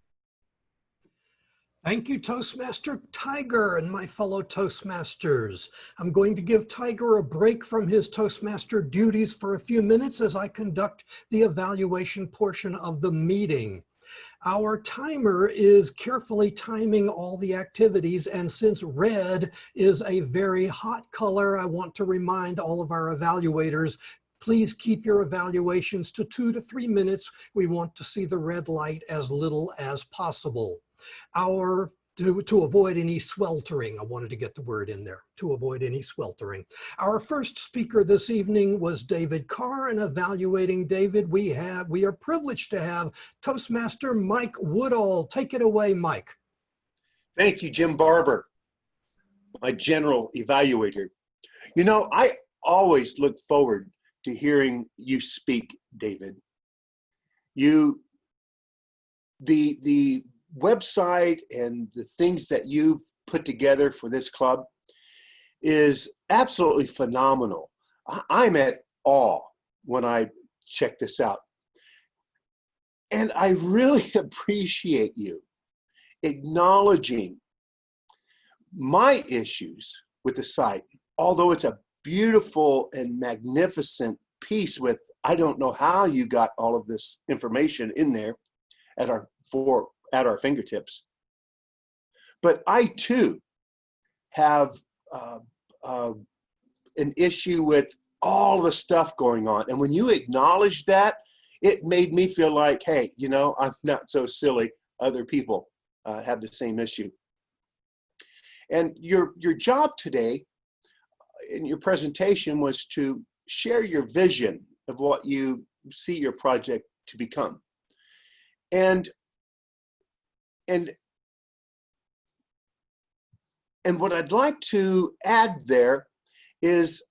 Thank you, Toastmaster Tiger and my fellow Toastmasters. I'm going to give Tiger a break from his Toastmaster duties for a few minutes as I conduct the evaluation portion of the meeting. Our timer is carefully timing all the activities, and since red is a very hot color, I want to remind all of our evaluators, please keep your evaluations to 2 to 3 minutes. We want to see the red light as little as possible. To avoid any sweltering, I wanted to get the word in there, to avoid any sweltering. Our first speaker this evening was David Carr, and evaluating David, we are privileged to have Toastmaster Mike Woodall. Take it away, Mike. Thank you, Jim Barber, my general evaluator. You know, I always look forward to hearing you speak, David. The website and the things that you've put together for this club is absolutely phenomenal. I'm at awe when I check this out. And I really appreciate you acknowledging my issues with the site, although it's a beautiful and magnificent piece with, I don't know how you got all of this information in there at our fingertips. But I too have an issue with all the stuff going on. And when you acknowledge that, it made me feel like, hey, you know, I'm not so silly. Other people have the same issue. And your job today in your presentation was to share your vision of what you see your project to become. And what I'd like to add there is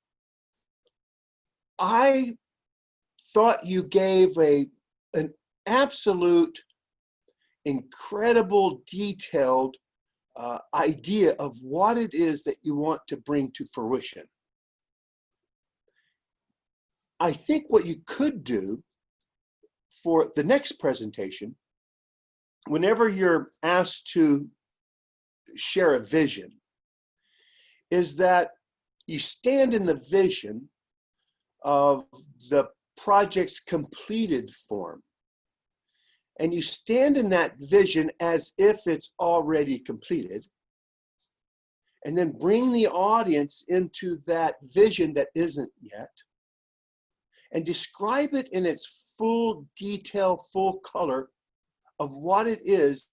I thought you gave an absolute incredible detailed idea of what it is that you want to bring to fruition. I think what you could do for the next presentation, whenever you're asked to share a vision, is that you stand in the vision of the project's completed form. And you stand in that vision as if it's already completed. And then bring the audience into that vision that isn't yet. And describe it in its full detail, full color of what it is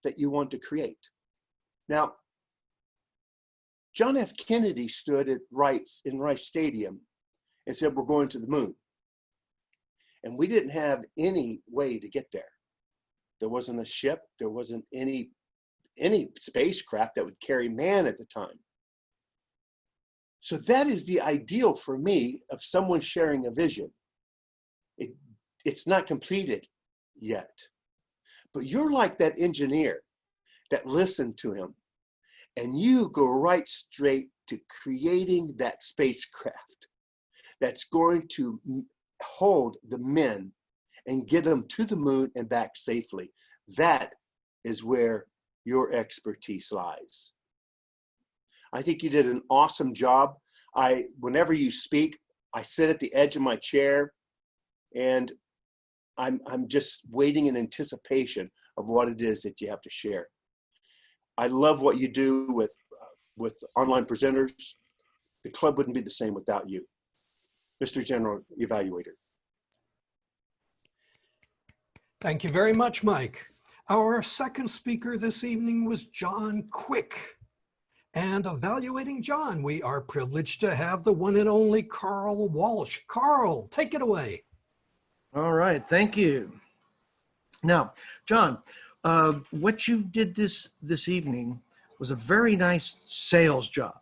that you want to create. Now, John F. Kennedy stood at Rice Stadium and said, we're going to the moon. And we didn't have any way to get there. There wasn't a ship, there wasn't any spacecraft that would carry man at the time. So that is the ideal for me of someone sharing a vision. It's not completed yet, but you're like that engineer that listened to him, and you go right straight to creating that spacecraft that's going to hold the men and get them to the moon and back safely. That is where your expertise lies. I think you did an awesome job. Whenever you speak, I sit at the edge of my chair and I'm just waiting in anticipation of what it is that you have to share. I love what you do with online presenters. The club wouldn't be the same without you. Mr. General Evaluator. Thank you very much, Mike. Our second speaker this evening was John Quick. And evaluating John, we are privileged to have the one and only Carl Walsh. Carl, take it away. All right, thank you. Now, John, what you did this evening was a very nice sales job.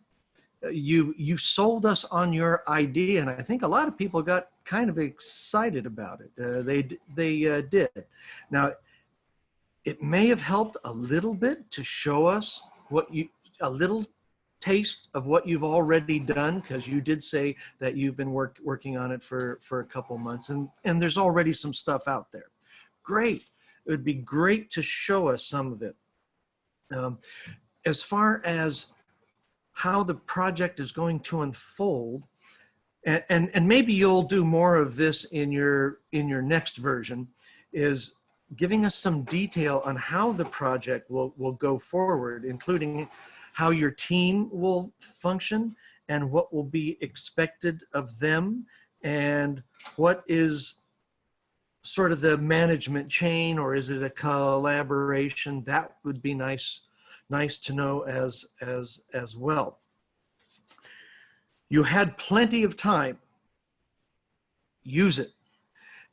You sold us on your idea, and I think a lot of people got kind of excited about it. They did. Now, it may have helped a little bit to show us a little taste of what you've already done, because you did say that you've been working on it for a couple months, and there's already some stuff out there. Great. It would be great to show us some of it. As far as how the project is going to unfold, and maybe you'll do more of this in your next version, is giving us some detail on how the project will go forward, including how your team will function and what will be expected of them, and what is sort of the management chain, or is it a collaboration? That would be nice to know as well. You had plenty of time. Use it.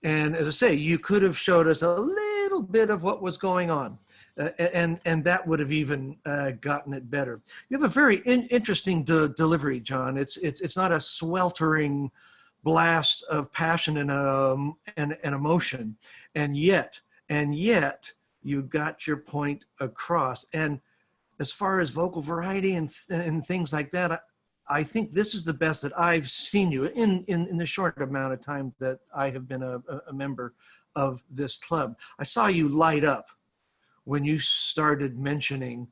And as I say, you could have showed us a little bit of what was going on, and that would have even gotten it better. You have a very interesting delivery, John. It's not a sweltering blast of passion and emotion, and yet you got your point across. And as far as vocal variety and things like that, I think this is the best that I've seen you in the short amount of time that I have been a member of this club. I saw you light up when you started mentioning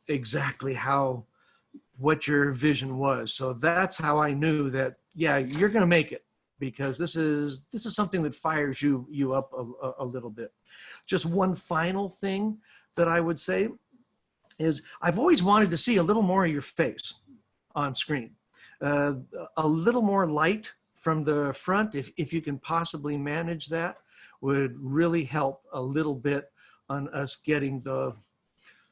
exactly what your vision was. So that's how I knew that, yeah, you're going to make it, because this is something that fires you up a little bit. Just one final thing that I would say is I've always wanted to see a little more of your face on screen, a little more light from the front. If you can possibly manage that, would really help a little bit on us getting the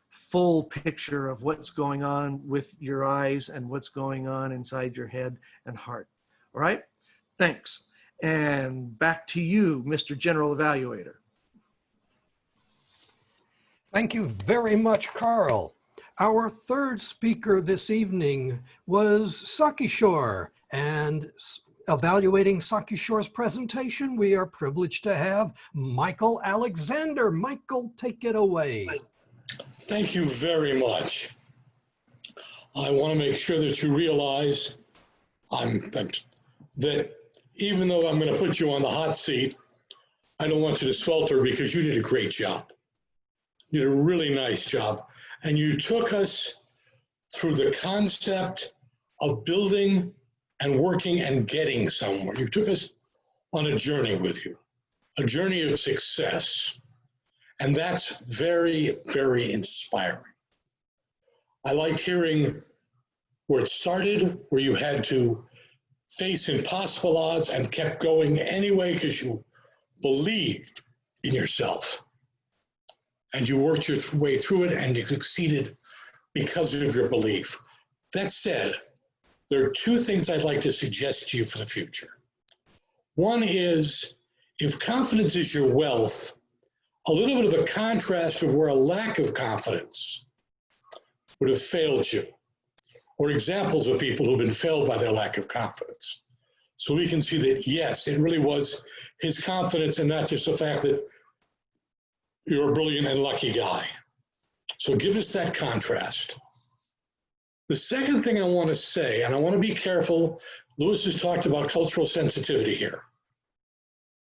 full picture of what's going on with your eyes and what's going on inside your head and heart. All right, thanks. And back to you, Mr. General Evaluator. Thank you very much, Carl. Our third speaker this evening was Saikishore, and evaluating Saikishore's presentation, we are privileged to have Michael Alexander. Michael, take it away. Thank you very much. I want to make sure that you realize that even though I'm going to put you on the hot seat, I don't want you to swelter, because you did a great job. You did a really nice job. And you took us through the concept of building and working and getting somewhere. You took us on a journey with you, a journey of success. And that's very, very inspiring. I liked hearing where it started, where you had to face impossible odds and kept going anyway because you believed in yourself. And you worked your way through it and you succeeded because of your belief. That said, there are two things I'd like to suggest to you for the future. One is, if confidence is your wealth, a little bit of a contrast of where a lack of confidence would have failed you, or examples of people who've been failed by their lack of confidence. So we can see that, yes, it really was his confidence and not just the fact that you're a brilliant and lucky guy. So give us that contrast. The second thing I want to say, and I want to be careful, Lewis has talked about cultural sensitivity here,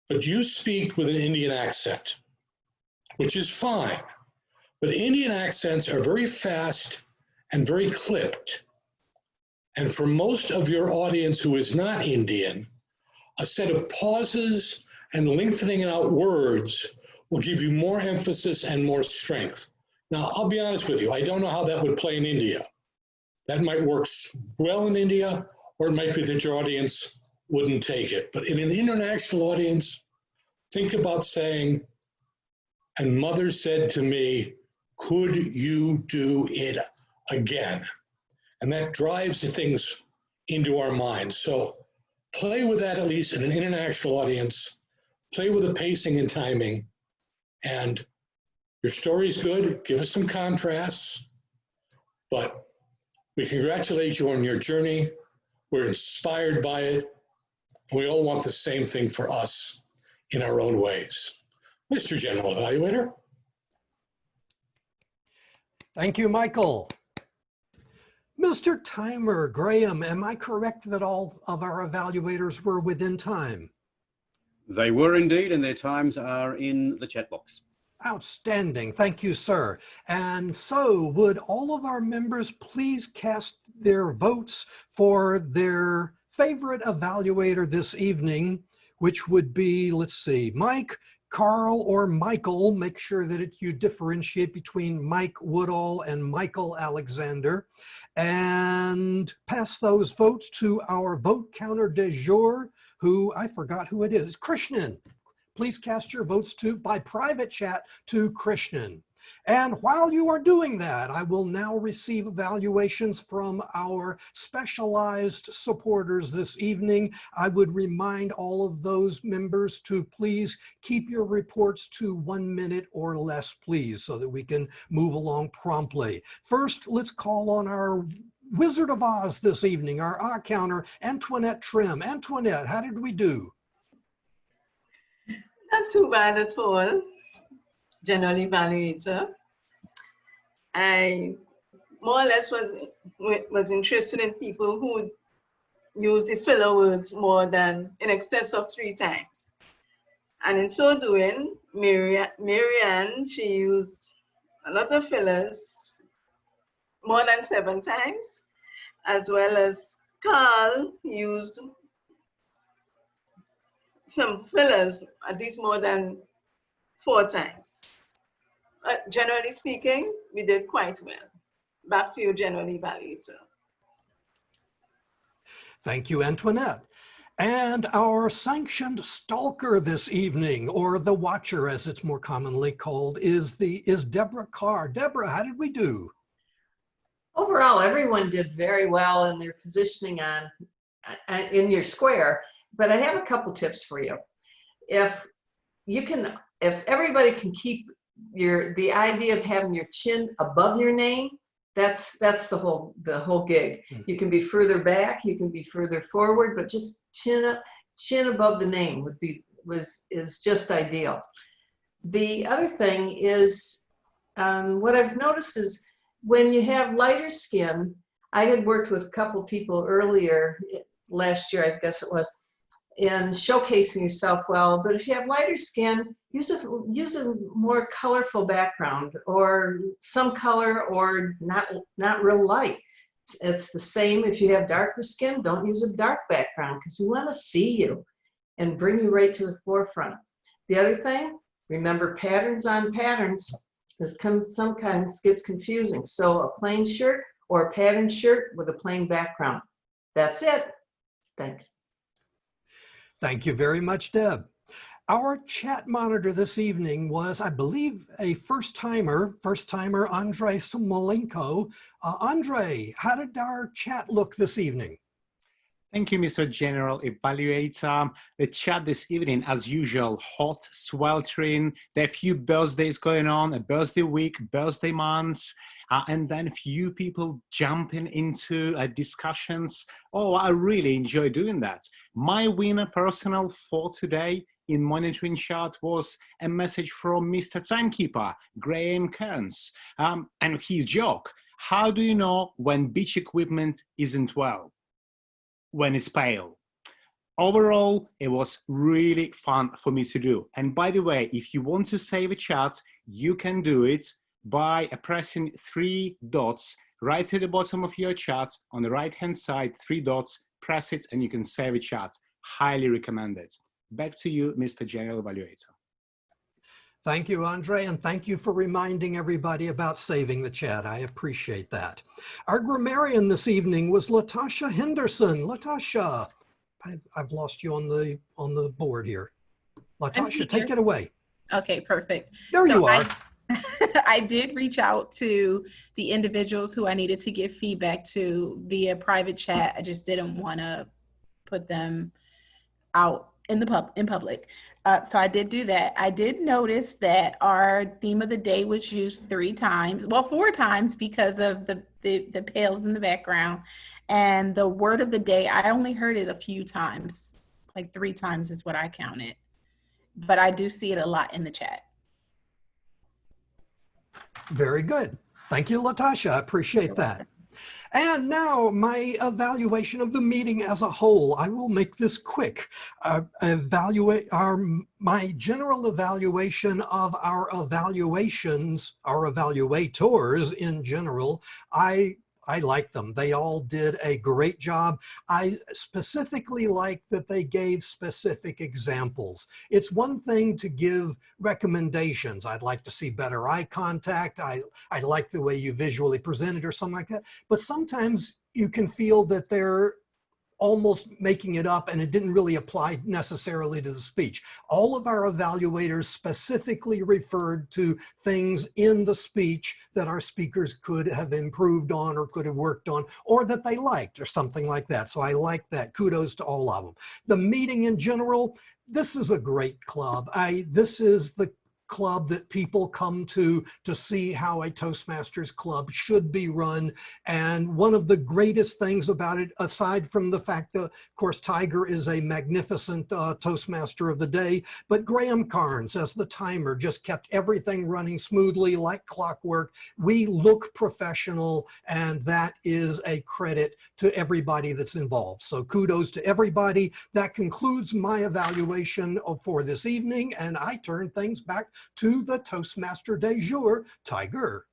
but you speak with an Indian accent, which is fine. But Indian accents are very fast and very clipped. And for most of your audience who is not Indian, a set of pauses and lengthening out words will give you more emphasis and more strength. Now, I'll be honest with you, I don't know how that would play in India. That might work well in India, or it might be that your audience wouldn't take it. But in an international audience, think about saying, and mother said to me, could you do it again? And that drives the things into our minds. So play with that, at least in an international audience. Play with the pacing and timing. And your story's good. Give us some contrasts. But we congratulate you on your journey. We're inspired by it. We all want the same thing for us in our own ways. Mr. General Evaluator. Thank you, Michael. Mr. Timer, Graham, am I correct that all of our evaluators were within time? They were indeed, and their times are in the chat box. Outstanding. Thank you, sir. And so would all of our members please cast their votes for their favorite evaluator this evening, which would be, let's see, Mike, Carl, or Michael. Make sure that you differentiate between Mike Woodall and Michael Alexander, and pass those votes to our vote counter de jour, who I forgot who it is, Krishnan. Please cast your votes by private chat to Krishnan. And while you are doing that, I will now receive evaluations from our specialized supporters this evening. I would remind all of those members to please keep your reports to 1 minute or less, please, so that we can move along promptly. First, let's call on our Wizard of Oz this evening, our counter, Antoinette Trim. Antoinette, how did we do? Not too bad at all. General evaluator. I more or less was interested in people who use the filler words more than in excess of 3 times. And in so doing, Marianne, she used a lot of fillers, more than 7 times, as well as Carl used some fillers, at least more than 4 times. Generally speaking, we did quite well. Back to you, General Evaluator. Thank you, Antoinette. And our sanctioned stalker this evening, or the watcher as it's more commonly called, is Deborah Carr. Deborah, how did we do? Overall, everyone did very well in their positioning in your square, but I have a couple tips for you. If everybody can keep the idea of having your chin above your name, that's the whole gig. You can be further back, you can be further forward, but just chin above the name is just ideal. The other thing is, what I've noticed is when you have lighter skin, I had worked with a couple people earlier last year, I guess it was, in showcasing yourself well, but if you have lighter skin, use a more colorful background, or some color, or not real light. It's the same if you have darker skin, don't use a dark background because we want to see you and bring you right to the forefront. The other thing, remember patterns on patterns, this sometimes gets confusing. So a plain shirt or a patterned shirt with a plain background. That's it. Thanks. Thank you very much, Deb. Our chat monitor this evening was, I believe, a first-timer, Andrei Smolenko. Andrei, how did our chat look this evening? Thank you, Mr. General Evaluator. The chat this evening, as usual, hot, sweltering. There are a few birthdays going on, a birthday week, birthday months, and then a few people jumping into discussions. Oh, I really enjoy doing that. My winner personal for today in monitoring chart was a message from Mr. Timekeeper, Graham Kearns, and his joke, how do you know when beach equipment isn't well? When it's pale. Overall, it was really fun for me to do. And by the way, if you want to save a chat, you can do it by pressing 3 dots right at the bottom of your chat. On the right hand side, 3 dots, press it and you can save a chat. Highly recommend it. Back to you, Mr. General Evaluator. Thank you, Andre, and thank you for reminding everybody about saving the chat. I appreciate that. Our grammarian this evening was Latasha Henderson. Latasha, I've lost you on the board here. Latasha, take it away. Okay, perfect. There you are. I did reach out to the individuals who I needed to give feedback to via private chat. I just didn't want to put them out in public. So I did do that. I did notice that our theme of the day was used 3 times, well, 4 times because of the pails in the background. And the word of the day, I only heard it a few times, like 3 times is what I counted. But I do see it a lot in the chat. Very good. Thank you, Latasha. I appreciate that. And now my evaluation of the meeting as a whole. I will make this quick. My general evaluation of our evaluations, our evaluators in general, I like them. They all did a great job. I specifically like that they gave specific examples. It's one thing to give recommendations. I'd like to see better eye contact. I like the way you visually presented or something like that. But sometimes you can feel that they're almost making it up and it didn't really apply necessarily to the speech. All of our evaluators specifically referred to things in the speech that our speakers could have improved on or could have worked on or that they liked or something like that. So I like that. Kudos to all of them. The meeting in general, this is a great club. This is the club that people come to see how a Toastmasters club should be run. And one of the greatest things about it, aside from the fact that, of course, Tiger is a magnificent Toastmaster of the day, but Graham Carnes, as the timer, just kept everything running smoothly like clockwork. We look professional, and that is a credit to everybody that's involved. So kudos to everybody. That concludes my evaluation for this evening, and I turn things back to the Toastmaster de jour, Tiger.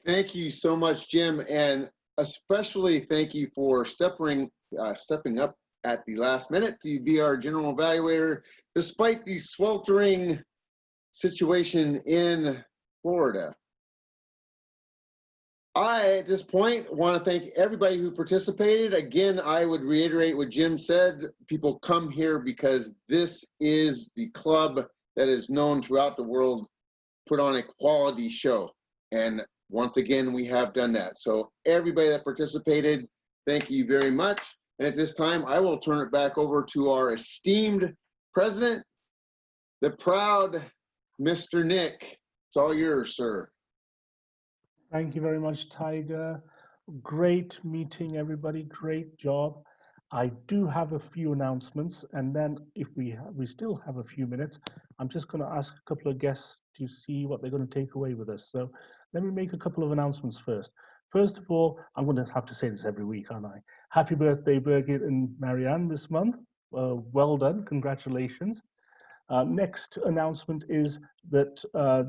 Thank you so much, Jim, and especially thank you for stepping up at the last minute to be our general evaluator, despite the sweltering situation in Florida. I, at this point, want to thank everybody who participated. Again, I would reiterate what Jim said. People come here because this is the club that is known throughout the world, put on a quality show. And once again, we have done that. So everybody that participated, thank you very much. And at this time, I will turn it back over to our esteemed president, the proud Mr. Nick. It's all yours, sir. Thank you very much, Tiger. Great meeting, everybody. Great job. I do have a few announcements, and then if we still have a few minutes, I'm just going to ask a couple of guests to see what they're going to take away with us. So let me make a couple of announcements first. First of all, I'm going to have to say this every week, aren't I? Happy birthday, Birgit and Marianne, this month. Well done. Congratulations. Next announcement is that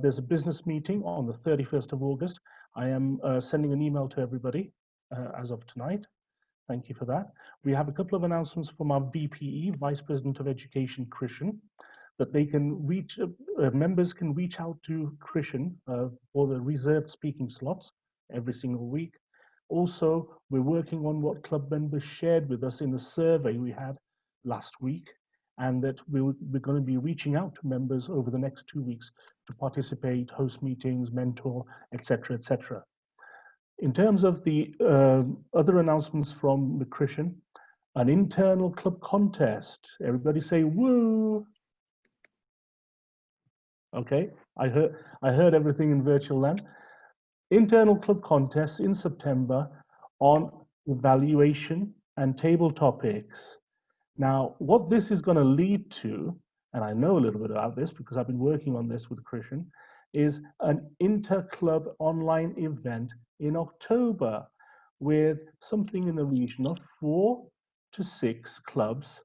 there's a business meeting on the 31st of August. I am sending an email to everybody as of tonight. Thank you for that. We have a couple of announcements from our VPE, Vice President of Education, Christian, that they can reach, members can reach out to Christian for the reserved speaking slots every single week. Also, we're working on what club members shared with us in the survey we had last week, and that we're going to be reaching out to members over the next 2 weeks to participate, host meetings, mentor, etc., etc. In terms of the other announcements from the Christian, an internal club contest. Everybody say woo. Okay, I heard everything in virtual land. Internal club contests in September on evaluation and table topics. Now, what this is going to lead to, and I know a little bit about this because I've been working on this with Christian, is an inter-club online event in October with something in the region of 4 to 6 clubs,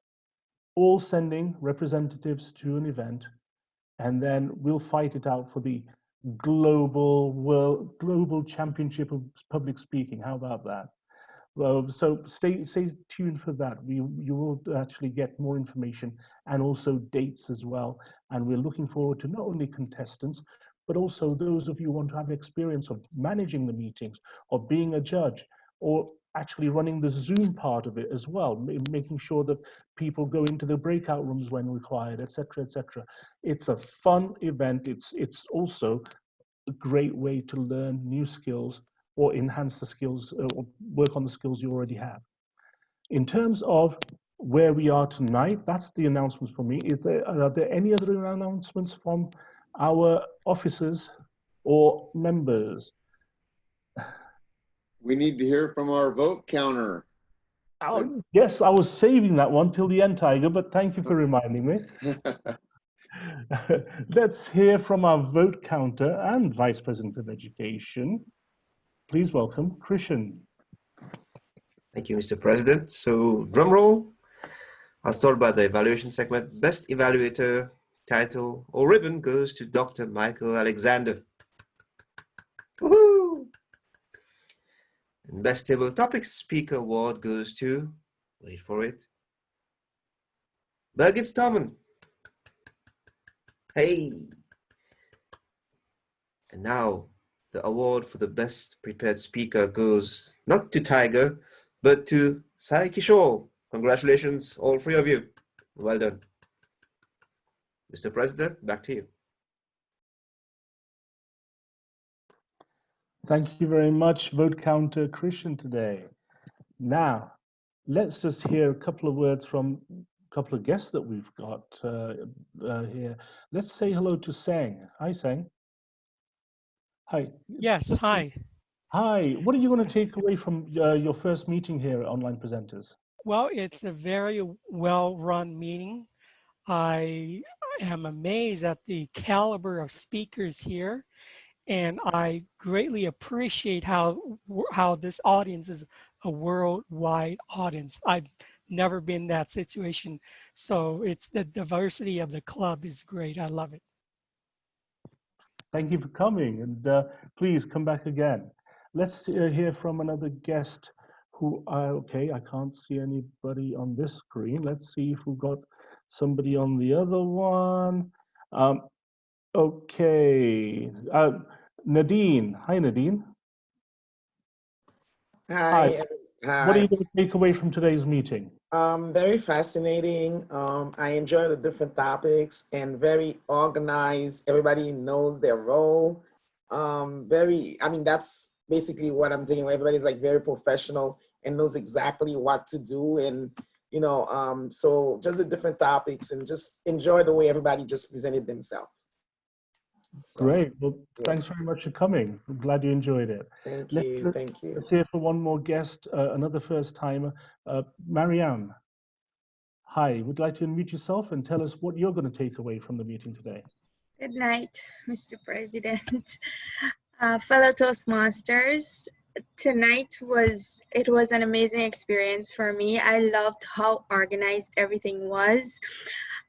all sending representatives to an event, and then we'll fight it out for the global championship of public speaking. How about that? Well, so stay tuned for that. You will actually get more information and also dates as well. And we're looking forward to not only contestants, but also those of you who want to have experience of managing the meetings, or being a judge, or actually running the Zoom part of it as well, making sure that people go into the breakout rooms when required, etc., etc. It's a fun event. It's also a great way to learn new skills or enhance the skills or work on the skills you already have. In terms of where we are tonight, that's the announcements for me. Are there any other announcements from our officers or members? We need to hear from our vote counter. Oh, yes, I was saving that one till the end, Tiger, but thank you for reminding me. Let's hear from our vote counter and Vice President of Education. Please welcome Christian. Thank you, Mr. President. So, drum roll. I'll start by the evaluation segment. Best evaluator title or ribbon goes to Dr. Michael Alexander. Woohoo! And Best Table Topics Speaker Award goes to, wait for it, Birgit Storman. Hey! And now, the award for the best prepared speaker goes not to Tiger, but to Saikishore. Congratulations, all 3 of you. Well done. Mr. President, back to you. Thank you very much, vote counter Christian today. Now, let's just hear a couple of words from a couple of guests that we've got here. Let's say hello to Sang. Hi, Sang. Hi. Yes, hi. Hi. What are you going to take away from your first meeting here at Online Presenters? Well, it's a very well-run meeting. I am amazed at the caliber of speakers here, and I greatly appreciate how this audience is a worldwide audience. I've never been in that situation, so it's the diversity of the club is great. I love it. Thank you for coming, and please come back again. Let's hear from another guest who, okay, I can't see anybody on this screen. Let's see if we've got somebody on the other one. Okay, Nadine. Hi, Nadine. Hi. What are you going to take away from today's meeting? Very fascinating. I enjoy the different topics and very organized. Everybody knows their role. I mean, that's basically what I'm doing. Everybody's like very professional and knows exactly what to do. And, you know, so just the different topics and just enjoy the way everybody just presented themselves. So, great. Well, thanks very much for coming. I'm glad you enjoyed it. Thank you. Thank you. Let's hear for one more guest, another first timer, Marianne. Hi, would you like to unmute yourself and tell us what you're going to take away from the meeting today? Good night, Mr. President. Fellow Toastmasters, tonight was an amazing experience for me. I loved how organized everything was.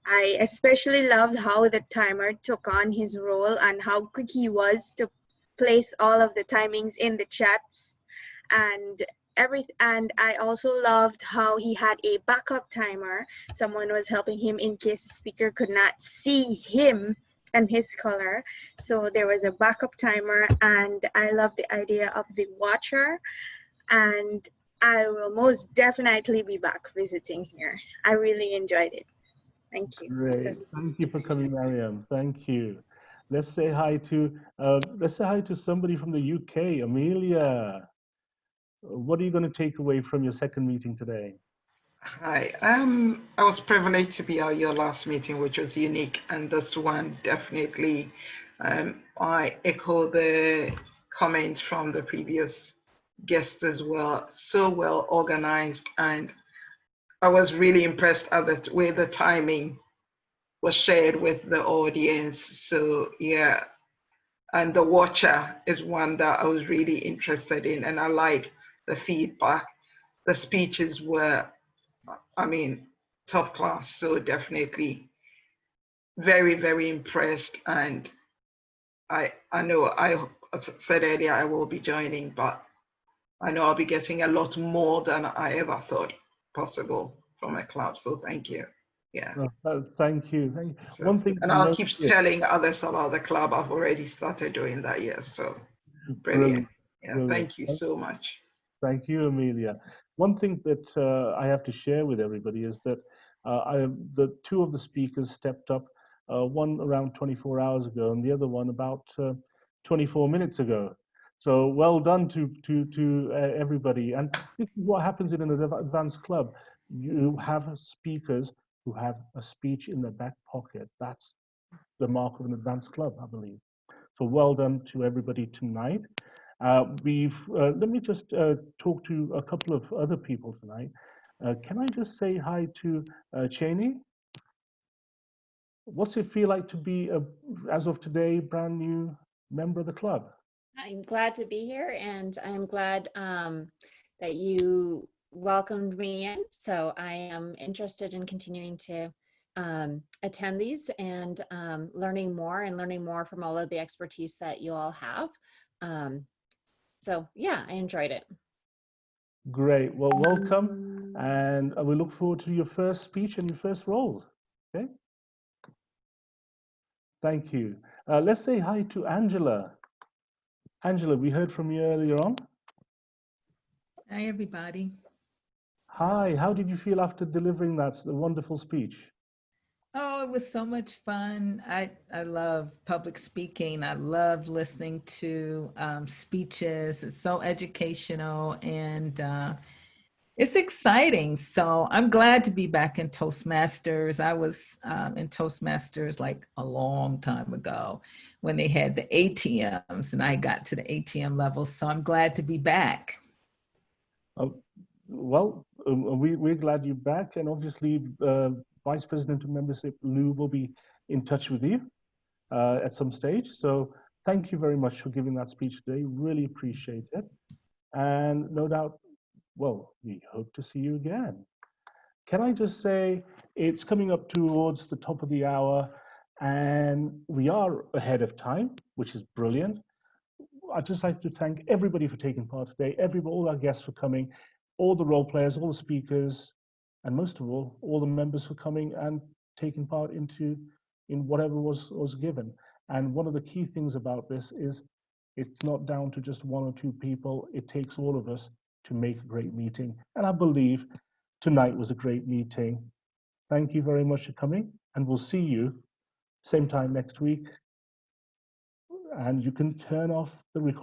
I especially loved how the timer took on his role and how quick he was to place all of the timings in the chats and and I also loved how he had a backup timer. Someone was helping him in case the speaker could not see him and his color. So there was a backup timer, and I love the idea of the watcher, and I will most definitely be back visiting here. I really enjoyed it. Thank you. Great. Thank you for coming, Mariam. Thank you. Let's say hi to somebody from the UK, Amelia. What are you going to take away from your second meeting today? Hi, I was privileged to be at your last meeting, which was unique, and this one definitely, I echo the comments from the previous guests as well. So well organized, and I was really impressed at the way the timing was shared with the audience. So yeah, and the watcher is one that I was really interested in, and I like the feedback. The speeches were, I mean, top class. So definitely very, very impressed. And I know I said earlier I will be joining, but I know I'll be getting a lot more than I ever thought possible from a club. So thank you. Yeah. Thank you. Thank you. So, One thing and to I'll note keep here. telling others about the club. I've already started doing that. Yes. So brilliant. Yeah. Brilliant. Thank you so much. Thank you, Amelia. One thing that I have to share with everybody is that the two of the speakers stepped up, one around 24 hours ago and the other one about 24 minutes ago. So well done to everybody. And this is what happens in an advanced club. You have speakers who have a speech in their back pocket. That's the mark of an advanced club, I believe. So well done to everybody tonight. Let me just talk to a couple of other people tonight. Can I just say hi to Cheney? What's it feel like to be, as of today, brand new member of the club? I'm glad to be here, and I'm glad that you welcomed me in. So I am interested in continuing to attend these and learning more from all of the expertise that you all have. So yeah, I enjoyed it. Great. Well, welcome, and we look forward to your first speech and your first role. Okay. Thank you. Let's say hi to Angela. Angela, we heard from you earlier on. Hi, everybody. Hi. How did you feel after delivering that wonderful speech? Oh, it was so much fun. I love public speaking. I love listening to speeches. It's so educational and it's exciting. So I'm glad to be back in Toastmasters. I was in Toastmasters like a long time ago when they had the ATMs, and I got to the ATM level. So I'm glad to be back. Well, we're glad you're back, and obviously Vice President of Membership Lou will be in touch with you at some stage. So thank you very much for giving that speech today. Really appreciate it. And no doubt, well, we hope to see you again. Can I just say, it's coming up towards the top of the hour, and we are ahead of time, which is brilliant. I'd just like to thank everybody for taking part today, all our guests for coming, all the role players, all the speakers, and most of all the members for coming and taking part in whatever was given. And one of the key things about this is it's not down to just one or two people. It takes all of us to make a great meeting. And I believe tonight was a great meeting. Thank you very much for coming, and we'll see you same time next week. And you can turn off the recording.